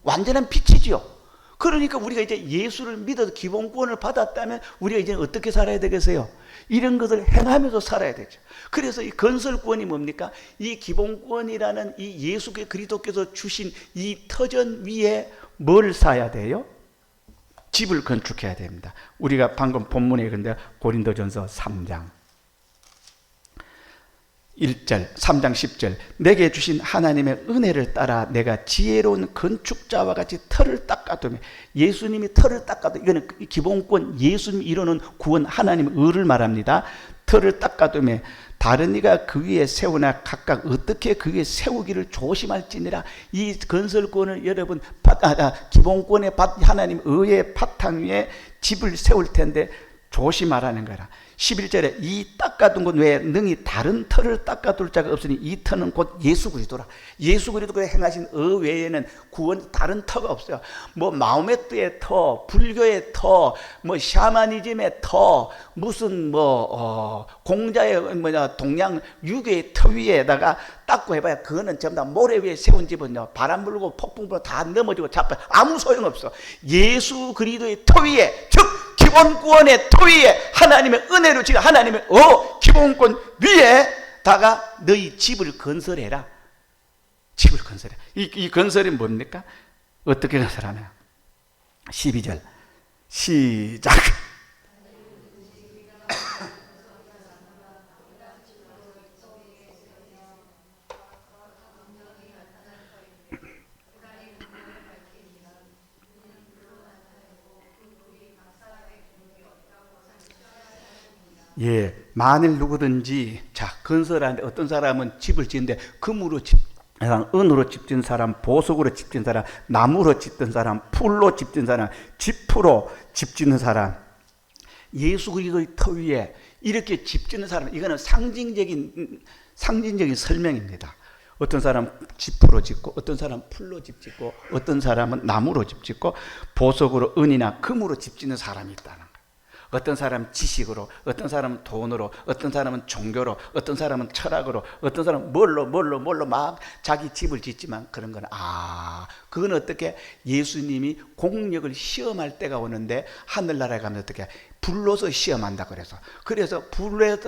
완전한 빛이지요. 그러니까 우리가 이제 예수를 믿어서 기본권을 받았다면 우리가 이제 어떻게 살아야 되겠어요? 이런 것을 행하면서 살아야 되죠. 그래서 이 건설권이 뭡니까? 이 기본권이라는 이 예수 그리스도께서 주신 이 터전 위에 뭘 쌓아야 돼요? 집을 건축해야 됩니다. 우리가 방금 본문에 근데 고린도전서 3장 1절, 3장 10절, 내게 주신 하나님의 은혜를 따라 내가 지혜로운 건축자와 같이 터를 닦아두며, 예수님이 터를 닦아두, 이거는 기본권, 예수님이 이루는 구원, 하나님의 의를 말합니다. 터를 닦아두며 다른 이가 그 위에 세우나 각각 어떻게 그 위에 세우기를 조심할지니라. 이 건설권을 여러분 기본권의 하나님 의의 바탕 위에 집을 세울 텐데 조심하라는 거라. 11절에 이 닦아둔 것 외에 능히 다른 터를 닦아둘 자가 없으니 이 터는 곧 예수 그리스도라. 예수 그리스도가 행하신 의 외에는 구원 다른 터가 없어요. 뭐 마호메트의 터, 불교의 터, 뭐 샤머니즘의 터, 무슨 공자의 동양 유교의 터 위에다가 닦고 해봐야 그거는 전부 다 모래 위에 세운 집은요, 바람 불고 폭풍 불고 다 넘어지고 자빠 아무 소용없어. 예수 그리스도의 터 위에, 즉 기본권의 터 위에 하나님의 은혜로 지금 하나님의 기본권 위에다가 너희 집을 건설해라. 집을 건설해. 이 건설이 뭡니까? 어떻게 건설하냐? 12절 시작. 예, 만일 누구든지 건설하는데 어떤 사람은 집을 짓는데 금으로 은으로 집 짓는 사람, 보석으로 집 짓는 사람, 나무로 짓는 사람, 풀로 집 짓는 사람, 지프로 집 짓는 사람, 예수 그리스도의 터 위에 이렇게 집 짓는 사람, 이거는 상징적인 설명입니다. 어떤 사람 지프로 짓고, 어떤 사람 풀로 집 짓고, 어떤 사람은 나무로 집 짓고, 보석으로, 은이나 금으로 집 짓는 사람이 있다는 거예요. 어떤 사람은 지식으로, 어떤 사람은 돈으로, 어떤 사람은 종교로, 어떤 사람은 철학으로, 어떤 사람은 뭘로 막 자기 집을 짓지만, 그런 건 그건 어떻게 예수님이 공력을 시험할 때가 오는데, 하늘나라에 가면 어떻게 불로서 시험한다 그래서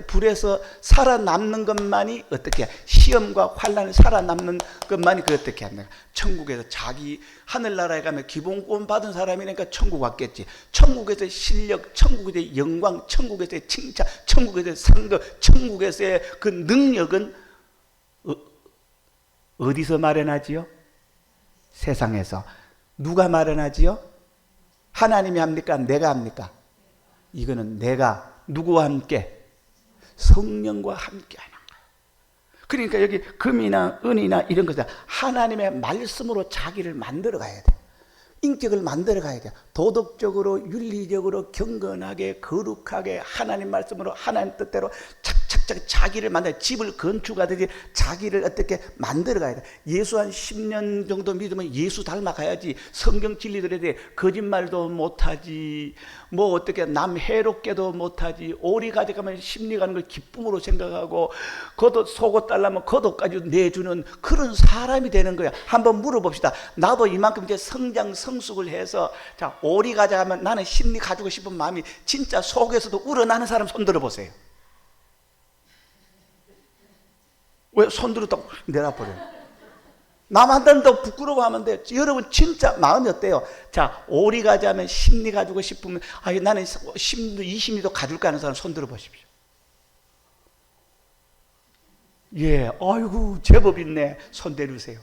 불에서 살아남는 것만이 어떻게 시험과 환난을 살아남는 것만이 그 어떻게 한다. 천국에서 자기 하늘나라에 가면 기본권 받은 사람이니까 천국 왔겠지. 천국에서의 실력, 천국에서의 영광, 천국에서의 칭찬, 천국에서의 상급, 천국에서의 그 능력은 어디서 마련하지요? 세상에서. 누가 마련하지요? 하나님이 합니까? 내가 합니까? 이거는 내가 누구와 함께? 성령과 함께 하는 거예요. 그러니까 여기 금이나 은이나 이런 것은 하나님의 말씀으로 자기를 만들어 가야 돼. 인격을 만들어 가야 돼. 도덕적으로, 윤리적으로, 경건하게, 거룩하게 하나님 말씀으로, 하나님 뜻대로 착착착 자기를 만들어, 집을 건축하듯이 자기를 어떻게 만들어 가야 돼. 예수 한 10년 정도 믿으면 예수 닮아가야지. 성경 진리들에 대해 거짓말도 못하지, 뭐 어떻게 남 해롭게도 못하지, 오리 가져가면 심리 가는 걸 기쁨으로 생각하고, 겉옷 속옷 달라면 겉옷까지 내주는 그런 사람이 되는 거야. 한번 물어봅시다. 나도 이만큼 이제 성장 성숙을 해서, 자, 오리 가져가면 나는 심리 가지고 싶은 마음이 진짜 속에서도 우러나는 사람 손 들어보세요. 왜 손 들었다고 내놔버려요? 남한테는 더 부끄러워하면 돼요. 여러분 진짜 마음이 어때요? 자, 오리 가져가면 심리 가지고 싶으면 나는 10도 20리도 가질까 하는 사람 손 들어보십시오. 예, 아이고 제법 있네. 손 내리세요.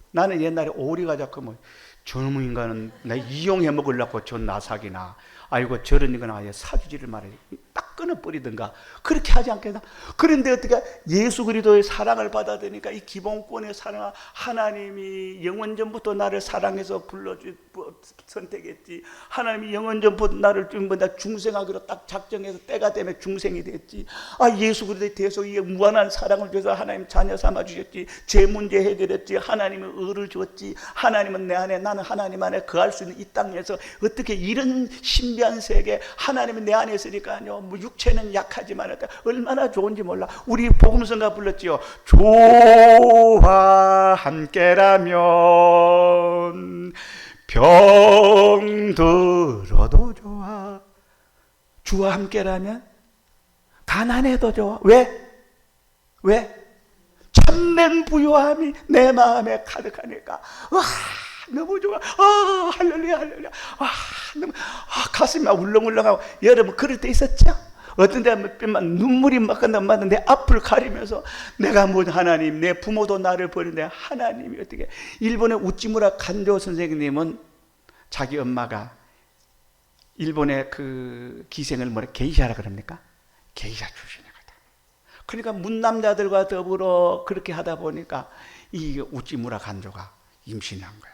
나는 옛날에 오리 가져가면 젊은 인간은 나 이용해 먹으려고 전 나사기나, 아이고 저런 인간은 아예 사주지를 말해 딱 끊어버리든가 그렇게 하지 않겠나? 그런데 어떻게 예수 그리스도의 사랑을 받아들이니까 이 기본권의 사랑, 하나님이 영원전부터 나를 사랑해서 선택했지. 하나님이 영원전부터 나를 중생하기로 딱 작정해서 때가 되면 중생이 됐지. 예수 그리스도에 대해서 이 무한한 사랑을 줘서 하나님 자녀 삼아 주셨지. 제 문제 해결했지. 하나님은 의를 주었지. 하나님은 내 안에, 나는 하나님 안에 거할 수 있는 이 땅에서 어떻게 이런 신비한 세계, 하나님은 내 안에 있으니까요. 뭐 육체는 약하지만 얼마나 좋은지 몰라. 우리 복음성가 불렀지요. 주와 함께라면 병들어도 좋아. 주와 함께라면 가난해도 좋아. 왜? 참된 부요함이 내 마음에 가득하니까 너무 좋아. 할렐루야 할렐루야. 너무 가슴이 울렁울렁하고. 여러분 그럴 때 있었죠? 어떤 데만 눈물이 막 끝나면 내 앞을 가리면서 내가 뭐 하나님, 내 부모도 나를 버리는데 하나님이 어떻게. 일본의 우찌무라 간조 선생님은 자기 엄마가 일본의 그 기생을 뭐래 게이샤라 그럽니까? 게이샤 출신이거든. 그러니까 문남자들과 더불어 그렇게 하다 보니까 이 우찌무라 간조가 임신한 거야.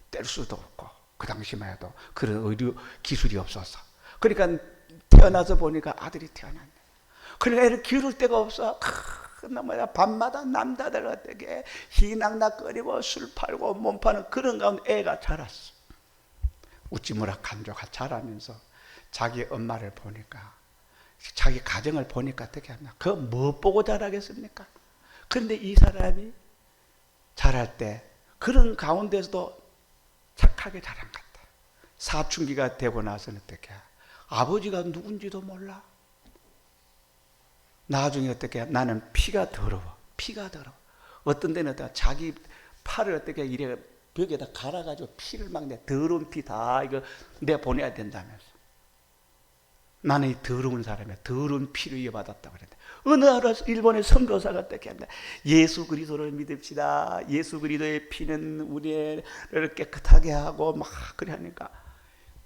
뗄 수도 없고 그 당시만 해도 그런 의료 기술이 없었어. 그러니까 태어나서 보니까 아들이 태어났네. 그러니까 애를 기를 데가 없어. 밤마다 남자들과 되게 희낙낙거리고 술 팔고 몸 파는 그런 가운데 애가 자랐어. 우찌무라 간조가 자라면서 자기 엄마를 보니까, 자기 가정을 보니까 어떻게 하나, 그거 뭐 보고 자라겠습니까? 그런데 이 사람이 자랄 때 그런 가운데서도 착하게 자란 것 같아. 사춘기가 되고 나서는 어떻게 해? 아버지가 누군지도 몰라. 나중에 어떻게 해? 나는 피가 더러워. 피가 더러워. 어떤 데는 자기 팔을 어떻게 이래 벽에다 갈아가지고 피를 막 내 더러운 피 다 이거 내 보내야 된다면서. 나는 이 더러운 사람이야. 더러운 피를 이어받았다고 그랬는데 어느 하루 일본의 선교사가 어떻게 한다. 예수 그리스도를 믿읍시다. 예수 그리스도의 피는 우리를 깨끗하게 하고 막 그래 하니까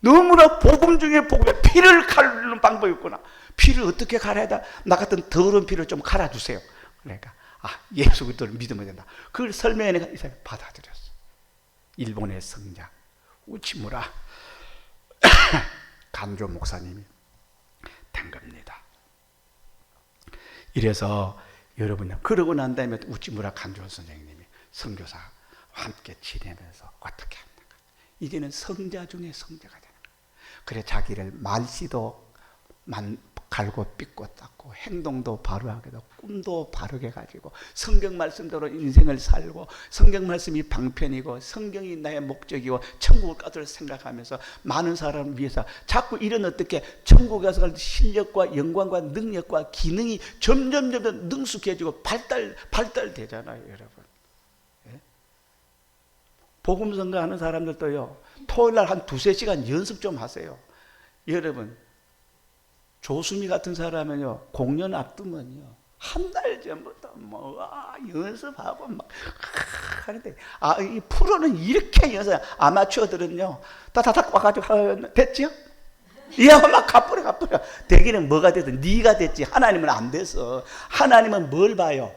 너무나 복음 중에 복음에 피를 가르는 방법이 있구나. 피를 어떻게 갈아야 돼? 나 같은 더러운 피를 좀 갈아주세요. 그러니까 예수 그리스도를 믿으면 된다. 그걸 설명해 내가 이 사람이 받아들였어. 일본의 성자 우치무라 간조 목사님이 된 겁니다. 이래서 여러분, 그러고 난 다음에 우치무라 간조 선생님이 선교사와 함께 지내면서 어떻게 합니까? 이제는 성자 중에 성자가 되는 거예요. 그래 자기를 말씨도 갈고 삐고 닦고 행동도 바르게 하고 꿈도 바르게 가지고 성경 말씀대로 인생을 살고 성경 말씀이 방편이고 성경이 나의 목적이고 천국을 가도록 생각하면서 많은 사람을 위해서 자꾸 이런 어떻게 천국에 가서 갈 실력과 영광과 능력과 기능이 점점 능숙해지고 발달되잖아요, 여러분. 예? 복음 선교하는 사람들도요, 토요일날 한 2-3시간 연습 좀 하세요. 여러분, 조수미 같은 사람은요, 공연 앞두면요, 한 달 전부터 연습하고 막 하는데, 이 프로는 이렇게 연습, 아마추어들은요, 따다닥 와가지고, 됐지요? 이하고 막 가뿌려. 되기는 뭐가 되든 네가 됐지. 하나님은 안 돼서. 하나님은 뭘 봐요?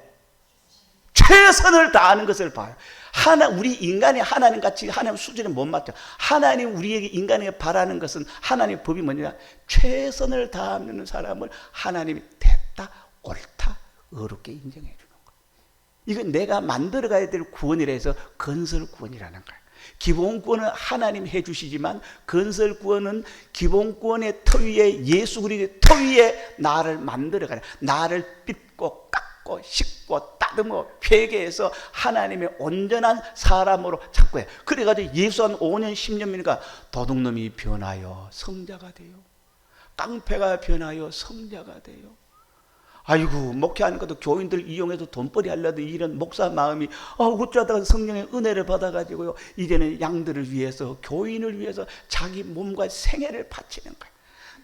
최선을 다하는 것을 봐요. 우리 인간이 하나님 같이 하나님 수준에 못 맞죠. 하나님 우리에게 인간에게 바라는 것은 하나님의 법이 뭐냐? 최선을 다하는 사람을 하나님이 됐다, 옳다, 어렵게 인정해 주는 거예요. 이건 내가 만들어가야 될 구원이라 해서 건설 구원이라는 거예요. 기본권은 하나님 해주시지만 건설 구원은 기본권의 터 위에 예수 그리스도의 터 위에 나를 만들어가라. 나를 빚고 깎고 씻고 다듬어 회개해서 하나님의 온전한 사람으로 찾고 해. 그래가지고 예수 한 5년 10년이니까 도둑놈이 변하여 성자가 돼요. 깡패가 변하여 성자가 돼요. 아이고, 목회하는 것도 교인들 이용해서 돈벌이 하려도 이런 목사 마음이 어쩌다가 성령의 은혜를 받아가지고요, 이제는 양들을 위해서, 교인을 위해서 자기 몸과 생애를 바치는 거예요.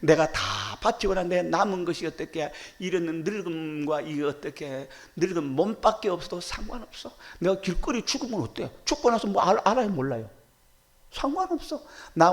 내가 다 바치고 난 다음에 남은 것이 어떻게, 이런 늙음과 이 어떻게 늙은 몸밖에 없어도 상관없어. 내가 길거리 죽으면 어때요? 죽고 나서 뭐 알아요, 몰라요? 상관없어.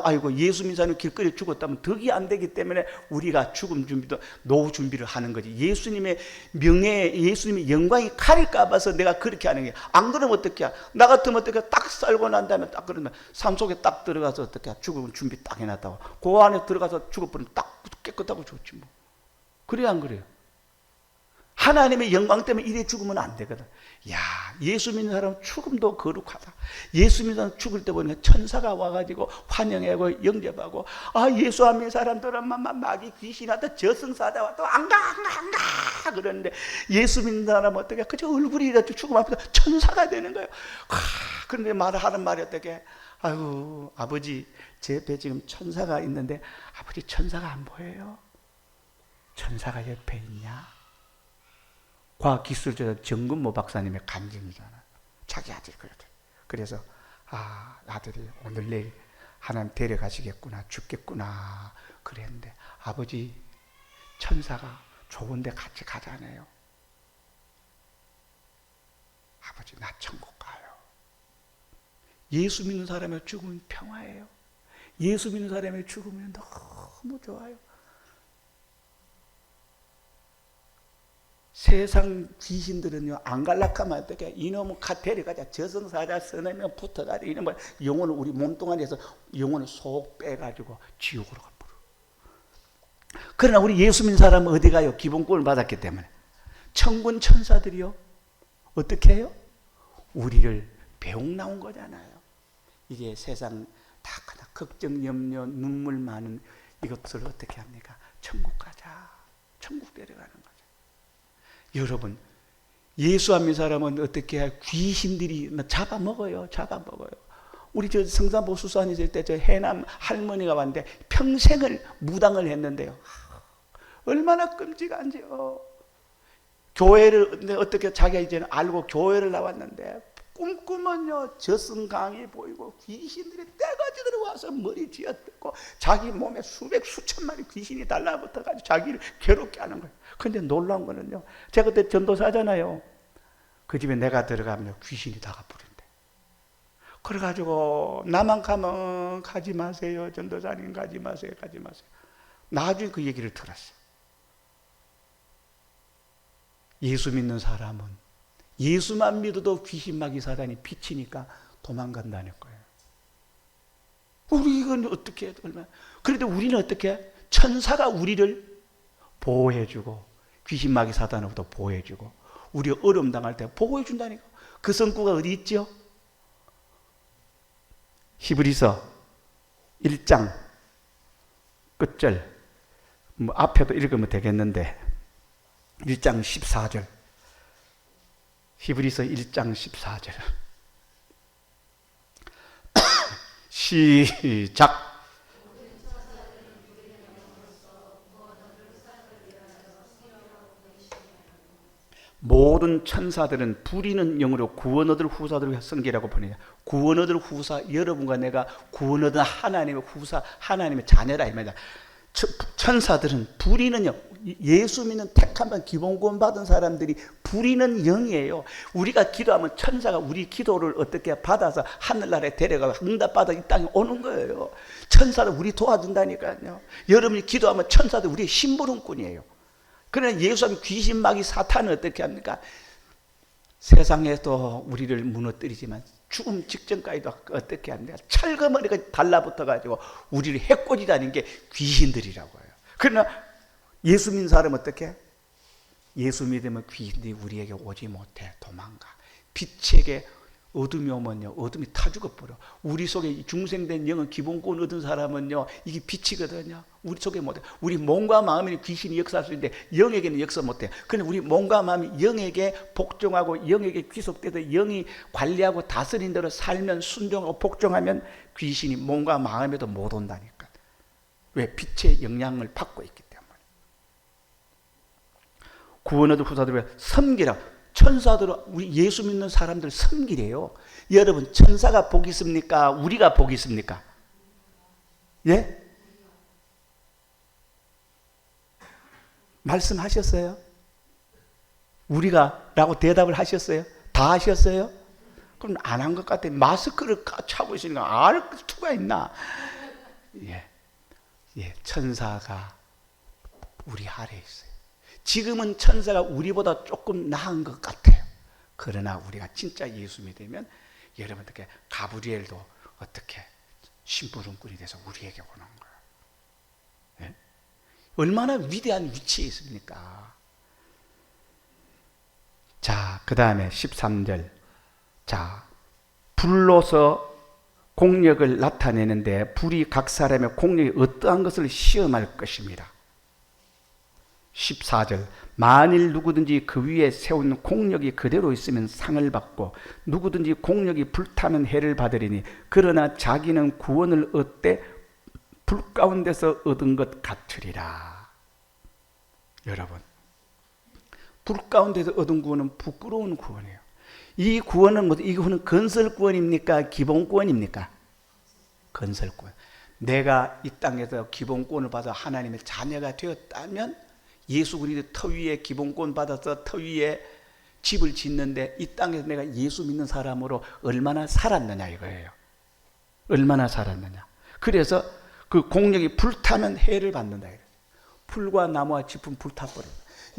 아이고, 예수 믿는 사람이 길거리에 죽었다면 덕이 안 되기 때문에 우리가 죽음 준비도, 노후 준비를 하는 거지. 예수님의 명예, 예수님의 영광이 가릴까 봐서 내가 그렇게 하는 게. 안 그러면 어떻게 해? 나 같으면 어떻게 딱 살고 난 다음에 딱 그러면 삶 속에 딱 들어가서 어떻게 해? 죽음 준비 딱 해놨다고. 그 안에 들어가서 죽어버리면 딱 깨끗하고 좋지 뭐. 그래야 안 그래요? 하나님의 영광 때문에 이래 죽으면 안 되거든. 야, 예수 믿는 사람은 죽음도 거룩하다. 예수 믿는 사람 죽을 때 보니까 천사가 와가지고 환영하고 영접하고, 예수 안 믿는 사람들은 마귀 귀신한테 저승사자와 또 안 가 그러는데, 예수 믿는 사람은 어떻게 그저 얼굴이 이렇게 죽음 앞에서 천사가 되는 거예요. 그런데 하는 말이 어떻게, 아유 아버지, 제 옆에 지금 천사가 있는데 아버지 천사가 안 보여요? 천사가 옆에 있냐? 과학기술자 정근모 박사님의 간증이잖아요. 자기 아들이 그래요. 그래서 아들이 오늘 내일 하나님 데려가시겠구나, 죽겠구나 그랬는데, 아버지 천사가 좋은데 같이 가자네요. 아버지, 나 천국 가요. 예수 믿는 사람의 죽음은 평화예요. 예수 믿는 사람의 죽음은 너무 좋아요. 세상 귀신들은요, 안 갈락하면 어떻게, 이놈은 데려가자, 저승사자 써내면 붙어가자, 이놈은 영혼을 우리 몸뚱아리에서 영혼을 속 빼가지고 지옥으로 가 버려. 그러나 우리 예수 믿는 사람은 어디 가요? 기본권을 받았기 때문에. 천군 천사들이요, 어떻게 해요? 우리를 배웅 나온 거잖아요. 이게 세상 다 걱정, 염려, 눈물 많은 이것들을 어떻게 합니까? 천국 가자. 천국 데려가는 거죠. 여러분, 예수 안 믿는 사람은 어떻게 해요? 귀신들이 잡아먹어요. 잡아먹어요. 우리 저 성산보수산 있을 때 저 해남 할머니가 왔는데 평생을 무당을 했는데요. 얼마나 끔찍한지요. 교회를 어떻게 자기가 이제는 알고 교회를 나왔는데 꿈꾸면요, 저승강이 보이고 귀신들이 떼가지 들어와서 머리 쥐어뜯고 자기 몸에 수천 마리 귀신이 달라붙어가지고 자기를 괴롭게 하는 거예요. 근데 놀라운 거는요, 제가 그때 전도사잖아요. 그 집에 내가 들어가면 귀신이 다 가버린대. 그래가지고 나만 가면 가지 마세요. 전도사님 가지 마세요. 가지 마세요. 나중에 그 얘기를 들었어요. 예수 믿는 사람은 예수만 믿어도 귀신마귀 사단이 비치니까 도망간다는 거예요. 우리 이건 어떻게 해? 그런데 우리는 어떻게 해? 천사가 우리를 보호해주고 귀신마귀 사단으로부터 보호해주고 우리 어려움 당할 때 보호해준다니까. 그 성구가 어디 있죠? 히브리서 1장 끝절, 앞에도 읽으면 되겠는데 1장 14절, 히브리서 1장 14절 시작. 모든 천사들은 부리는 영으로 구원 얻을 후사들을 성기라고 보내냐. 구원 얻을 후사, 여러분과 내가 구원 얻은 하나님의 후사, 하나님의 자녀라 이 말이야. 천사들은 부리는 영, 예수 믿는 택함만 기본 구원 받은 사람들이 부리는 영이에요. 우리가 기도하면 천사가 우리 기도를 어떻게 받아서 하늘나라에 데려가고 응답받아 이 땅에 오는 거예요. 천사들 우리 도와준다니까요. 여러분이 기도하면 천사들 우리의 심부름꾼이에요. 그러나 예수님 귀신 마귀 사탄은 어떻게 합니까? 세상에도 우리를 무너뜨리지만 죽음 직전까지도 어떻게 합니까? 철거머리가 달라붙어가지고 우리를 해코지다는 게 귀신들이라고 해요. 그러나 예수 믿는 사람은 어떻게? 예수 믿으면 귀신들이 우리에게 오지 못해. 도망가. 빛에게 어둠이 오면요, 어둠이 타 죽어버려. 우리 속에 중생된 영은 기본권 얻은 사람은요, 이게 빛이거든요. 우리 속에 못해. 우리 몸과 마음이 귀신이 역사할 수 있는데 영에게는 역사 못해. 그런데 우리 몸과 마음이 영에게 복종하고 영에게 귀속돼서 영이 관리하고 다스린 대로 살면, 순종하고 복종하면 귀신이 몸과 마음에도 못 온다니까. 왜? 빛의 영향을 받고 있기 때문에. 구원 얻을 후사들을 섬기라. 천사들은 우리 예수 믿는 사람들 섬기래요. 여러분, 천사가 복이 있습니까? 우리가 복이 있습니까? 예? 말씀하셨어요? 우리가 라고 대답을 하셨어요? 다 하셨어요? 그럼 안 한 것 같아요. 마스크를 차고 있으니까 알 수가 있나? 예. 예, 천사가 우리 아래에 있어요. 지금은 천사가 우리보다 조금 나은 것 같아요. 그러나 우리가 진짜 예수 믿으면 여러분 어떻게 가브리엘도 어떻게 심부름꾼이 돼서 우리에게 오는 거예요. 예? 얼마나 위대한 위치에 있습니까? 자, 그 다음에 13절. 자, 불로서 공력을 나타내는데 불이 각 사람의 공력이 어떠한 것을 시험할 것입니다. 14절. 만일 누구든지 그 위에 세운 공력이 그대로 있으면 상을 받고 누구든지 공력이 불타는 해를 받으리니 그러나 자기는 구원을 얻되 불 가운데서 얻은 것 같으리라. 여러분, 불 가운데서 얻은 구원은 부끄러운 구원이에요. 이 구원은 이 구원은 건설 구원입니까? 기본 구원입니까? 건설 구원. 내가 이 땅에서 기본 구원을 받아 하나님의 자녀가 되었다면 예수 그리스도 터 위에 기본권 받아서 터 위에 집을 짓는데 이 땅에서 내가 예수 믿는 사람으로 얼마나 살았느냐 이거예요. 얼마나 살았느냐. 그래서 그 공력이 불타면 해를 받는다. 풀과 나무와 짚은 불타버려.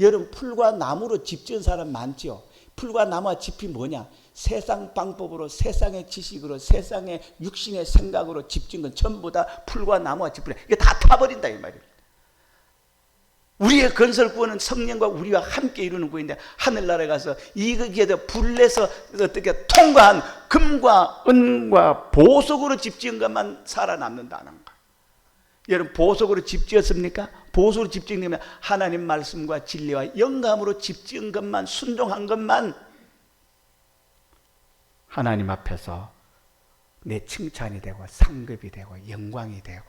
여러분, 풀과 나무로 집 지은 사람 많죠. 풀과 나무와 짚이 뭐냐? 세상 방법으로, 세상의 지식으로, 세상의 육신의 생각으로 집 지은 건 전부 다 풀과 나무와 짚이야. 이게 다 타버린다 이 말이에요. 우리의 건설 구원은 성령과 우리와 함께 이루는 구원인데, 하늘나라에 가서 이거기에 불내서 어떻게 통과한 금과 은과 보석으로 집 지은 것만 살아남는다는 거예요. 여러분, 보석으로 집 지었습니까? 보석으로 집 지은 면 하나님 말씀과 진리와 영감으로 집 지은 것만, 순종한 것만 하나님 앞에서 내 칭찬이 되고 상급이 되고 영광이 되고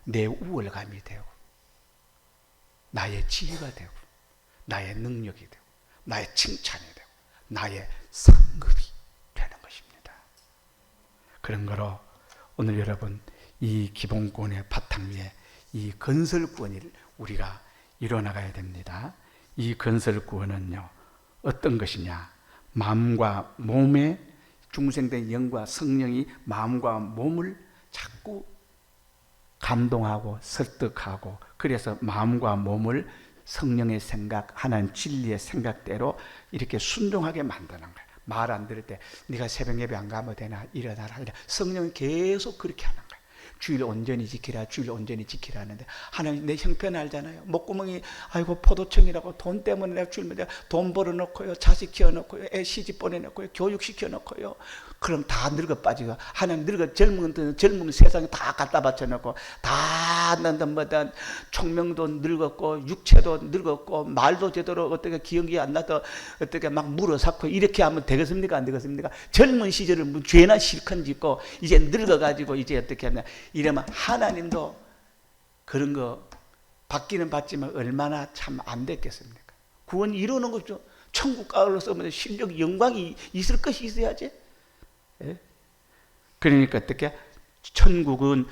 내 우월감이 되고 나의 지혜가 되고 나의 능력이 되고 나의 칭찬이 되고 나의 상급이 되는 것입니다. 그런 거로 오늘 여러분, 이 기본권의 바탕 위에 이 건설구원을 우리가 이뤄나가야 됩니다. 이 건설구원은요, 어떤 것이냐? 마음과 몸에 중생된 영과 성령이 마음과 몸을 자꾸 감동하고 설득하고, 그래서 마음과 몸을 성령의 생각, 하나님 진리의 생각대로 이렇게 순종하게 만드는 거예요. 말 안 들을 때 네가 새벽 예배 안 가면 되나? 일어나라. 성령은 계속 그렇게 하는 거예요. 주일 온전히 지키라, 주일 온전히 지키라 하는데, 하나님 내 형편 알잖아요. 목구멍이 아이고 포도청이라고 돈 때문에 내가 주일마다 돈 벌어놓고요, 자식 키워놓고요, 애 시집 보내놓고요, 교육시켜놓고요. 그럼 다 늙어 빠지고, 하나님 늙어 젊은 세상에 다 갖다 바쳐놓고, 다 뭐든 총명도 늙었고 육체도 늙었고 말도 제대로 어떻게 기억이 안 나도 어떻게 막 물어삭고 이렇게 하면 되겠습니까? 안 되겠습니까? 젊은 시절을 죄나 실컷 짓고 이제 늙어가지고 이제 어떻게 하냐 이러면 하나님도 그런 거 받기는 받지만 얼마나 참 안 됐겠습니까? 구원 이루는 거죠. 천국 가을로 쓰면 실력 영광이 있을 것이 있어야지. 예? 그러니까 어떻게 천국은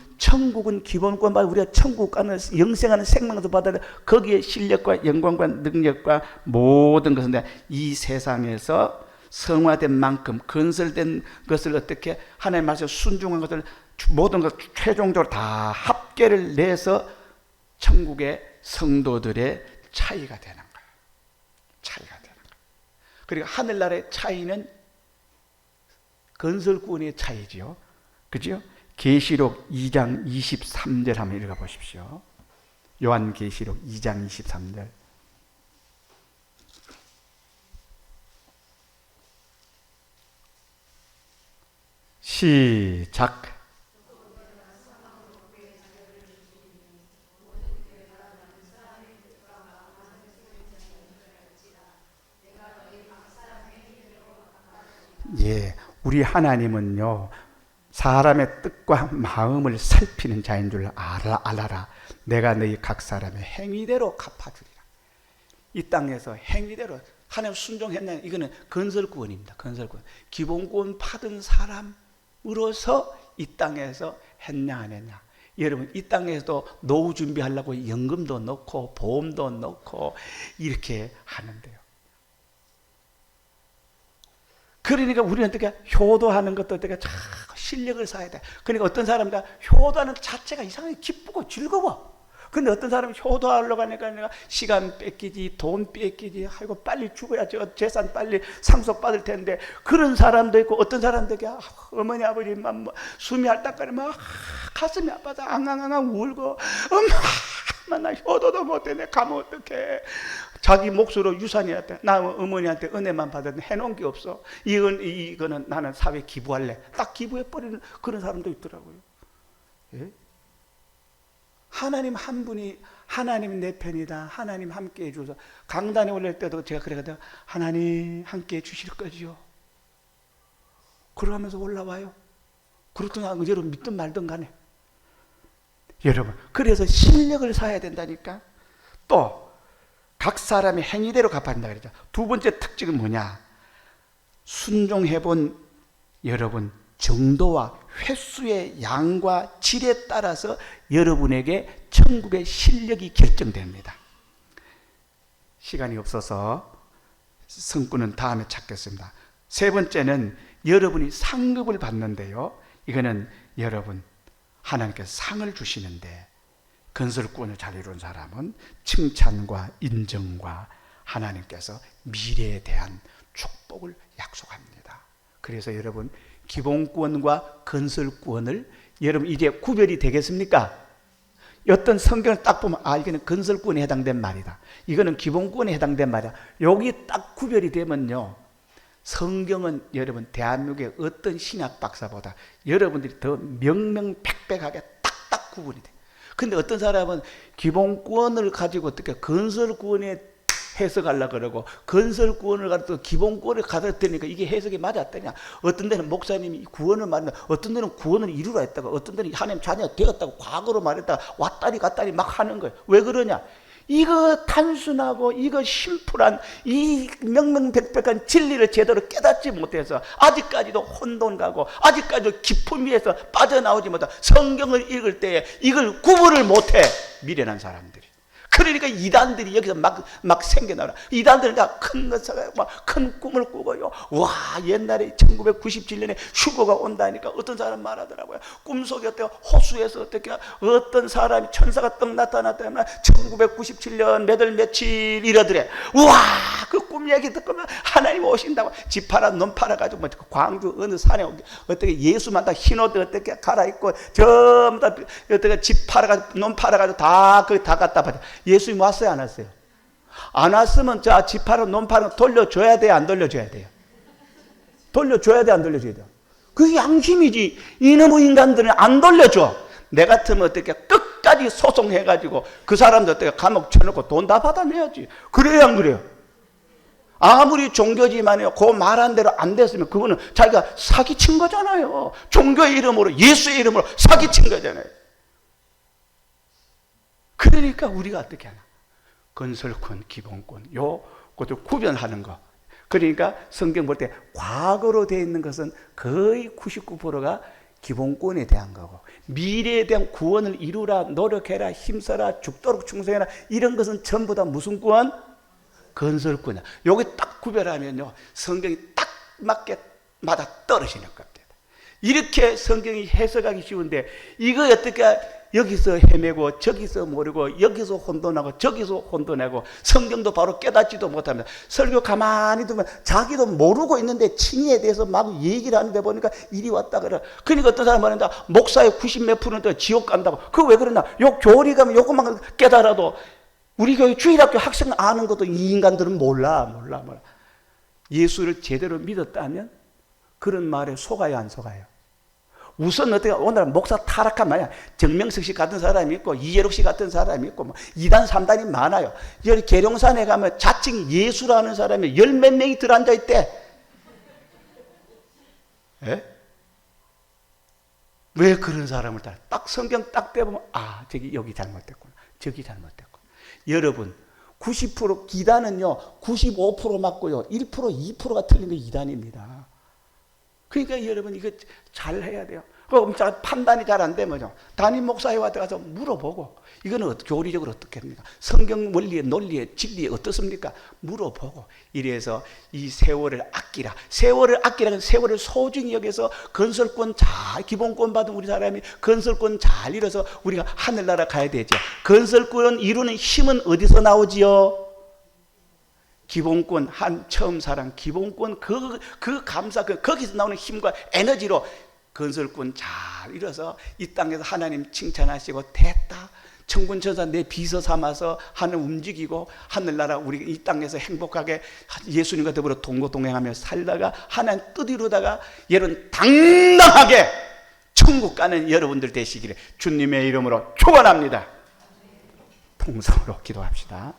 기본권 받아 우리가 천국 가는 영생하는 생명도 받아야 거기에 실력과 영광과 능력과 모든 것인데, 이 세상에서 성화된 만큼 건설된 것을 어떻게 하나님 말씀 순종한 것을 모든 것 최종적으로 다 합계를 내서 천국의 성도들의 차이가 되는 거예요. 차이가 되는 거예요. 그리고 하늘나라의 차이는 건설구원의 차이지요. 그죠? 계시록 2장 23절 한번 읽어보십시오. 요한계시록 2장 23절. 시작. 예, 우리 하나님은요, 사람의 뜻과 마음을 살피는 자인 줄 알아라. 내가 너희 각 사람의 행위대로 갚아주리라. 이 땅에서 행위대로 하나님 순종했냐, 이거는 건설구원입니다. 건설구원. 기본구원 받은 사람으로서 이 땅에서 했냐 안 했냐. 여러분, 이 땅에서도 노후 준비하려고 연금도 넣고 보험도 넣고 이렇게 하는데요. 그러니까 우리는 어떻게 효도하는 것도 어떻게 실력을 쌓아야 돼. 그러니까 어떤 사람들 효도하는 자체가 이상하게 기쁘고 즐거워. 근데 어떤 사람이 효도하려고 하니까 내가 시간 뺏기지, 돈 뺏기지, 아이고 빨리 죽어야지, 재산 빨리 상속받을 텐데, 그런 사람도 있고, 어떤 사람들이 어머니 아버지만 숨이 헐떡거리 막 가슴이 아파서 앙앙앙 울고, 엄마 나 효도도 못해, 내 가면 어떡해. 자기 몫으로 유산이한테, 나 어머니한테 은혜만 받았는데 해놓은 게 없어. 이거는 나는 사회에 기부할래. 딱 기부해버리는 그런 사람도 있더라고요. 예? 하나님 한 분이, 하나님 내 편이다, 하나님 함께 해줘서, 강단에 올릴 때도 제가 그래가지고 하나님 함께 해주실 거지요. 그러면서 올라와요. 그렇든 여러분 믿든 말든 간에. 여러분, 그래서 실력을 쌓아야 된다니까. 또 각 사람의 행위대로 갚아야 된다 그랬죠. 두 번째 특징은 뭐냐? 순종해본 여러분 정도와 횟수의 양과 질에 따라서 여러분에게 천국의 실력이 결정됩니다. 시간이 없어서 성구는 다음에 찾겠습니다. 세 번째는 여러분이 상급을 받는데요. 이거는 여러분 하나님께서 상을 주시는데 건설권을 잘 이룬 사람은 칭찬과 인정과 하나님께서 미래에 대한 축복을 약속합니다. 그래서 여러분 기본권과 건설권을 여러분 이제 구별이 되겠습니까? 어떤 성경을 딱 보면 이거는 건설권에 해당된 말이다, 이거는 기본권에 해당된 말이다. 여기 딱 구별이 되면요, 성경은 여러분 대한민국의 어떤 신학 박사보다 여러분들이 더 명명백백하게 딱딱 구분이 돼. 근데 어떤 사람은 기본권을 가지고 어떻게 건설권에 해석하려고 그러고 건설권을 가지고 기본권을 가르치니까 이게 해석이 맞았더냐. 어떤 데는 목사님이 구원을 말한다, 어떤 데는 구원을 이루라 했다가, 어떤 데는 하나님 자녀가 되었다고 과거로 말했다가 왔다리 갔다리 막 하는 거예요. 왜 그러냐? 이거 단순하고 이거 심플한 이 명명백백한 진리를 제대로 깨닫지 못해서 아직까지도 혼돈가고 아직까지도 깊음 위에서 빠져나오지 못한 성경을 읽을 때에 이걸 구분을 못해 미련한 사람들이. 그러니까 이단들이 여기서 막 생겨나라. 이단들은 다 큰 것을 막 큰 꿈을 꾸고요. 와, 옛날에 1997년에 휴거가 온다니까 어떤 사람 말하더라고요. 꿈속에 어때요? 호수에서 어떻게 어떤 사람이 천사가 떡 나타났다면 1997년 몇 월 며칠 이러더래. 와, 그 꿈 얘기 듣고면 하나님 오신다고 집 팔아 논 팔아가지고 뭐 광주 어느 산에 어떻게 예수만 다 흰옷 어떻게 갈아입고 전부 다 어떻게 집 팔아가지고 논 팔아가지고 다 거기 다 갖다 받아. 예수님 왔어요, 안 왔어요? 안 왔으면 자 집 팔아 논 팔아 돌려줘야 돼요, 안 돌려줘야 돼요? 돌려줘야 돼, 안 돌려줘야 돼요? 그게 양심이지. 이놈의 인간들은 안 돌려줘. 내 같으면 어떻게 끝까지 소송해가지고 그 사람들 어떻게 감옥 쳐놓고 돈 다 받아내야지. 그래요, 안 그래요? 아무리 종교지만요, 그 말한 대로 안 됐으면 그거는 자기가 사기친 거잖아요. 종교의 이름으로, 예수의 이름으로 사기친 거잖아요. 그러니까 우리가 어떻게 하나? 건설권, 기본권, 요것을 구별하는 거. 그러니까 성경 볼 때 과거로 되어 있는 것은 거의 99%가 기본권에 대한 거고, 미래에 대한 구원을 이루라, 노력해라, 힘써라, 죽도록 충성해라, 이런 것은 전부 다 무슨 권? 건설권이야. 여기 딱 구별하면요, 성경이 딱 맞게 맞아 떨어지는 겁니다. 이렇게 성경이 해석하기 쉬운데 이거 어떻게 여기서 헤매고 저기서 모르고 여기서 혼돈하고 저기서 혼돈하고 성경도 바로 깨닫지도 못합니다. 설교 가만히 두면 자기도 모르고 있는데 칭의에 대해서 막 얘기를 하는데 보니까 이리 왔다 그래. 그러니까 어떤 사람 말한다, 목사의 90몇 %는 지옥 간다고. 그거 왜 그러나? 요 교리 가면 요것만 깨달아도 우리 교회 주일학교 학생 아는 것도 이 인간들은 몰라. 예수를 제대로 믿었다면 그런 말에 속아요, 안 속아요? 우선 어떻게 오늘 목사 타락한 말이야. 정명석 씨 같은 사람이 있고 이재록 씨 같은 사람이 있고 뭐 2단 3단이 많아요. 여기 계룡산에 가면 자칭 예수라는 사람이 열 몇 명이 들어앉아 있대. 예? 왜 그런 사람을 따라? 딱 성경 딱 떼보면 저기 여기 잘못됐구나, 저기 잘못됐구나. 여러분 90% 기단은요 95% 맞고요 1% 2%가 틀린 게 이단입니다. 그러니까 여러분 이거 잘 해야 돼요. 그럼 판단이 잘 안 되면요, 담임 목사님한테 가서 물어보고, 이거는 교리적으로 어떻게 합니까? 성경 원리의 논리의 진리에 어떻습니까? 물어보고, 이래서 이 세월을 아끼라. 세월을 아끼라는 세월을 소중히 여기서 건설권 잘, 기본권 받은 우리 사람이 건설권 잘 이뤄서 우리가 하늘나라 가야 되죠. 건설권 이루는 힘은 어디서 나오지요? 기본권, 처음 사랑, 기본권, 그 감사, 거기서 나오는 힘과 에너지로 건설권 잘 이뤄서 이 땅에서 하나님 칭찬하시고 됐다. 천군천사 내 비서 삼아서 하늘 움직이고 하늘나라 우리 이 땅에서 행복하게 예수님과 더불어 동거동행하며 살다가 하나님 뜻 이루다가 여러분 당당하게 천국 가는 여러분들 되시기를 주님의 이름으로 축원합니다. 통성으로 기도합시다.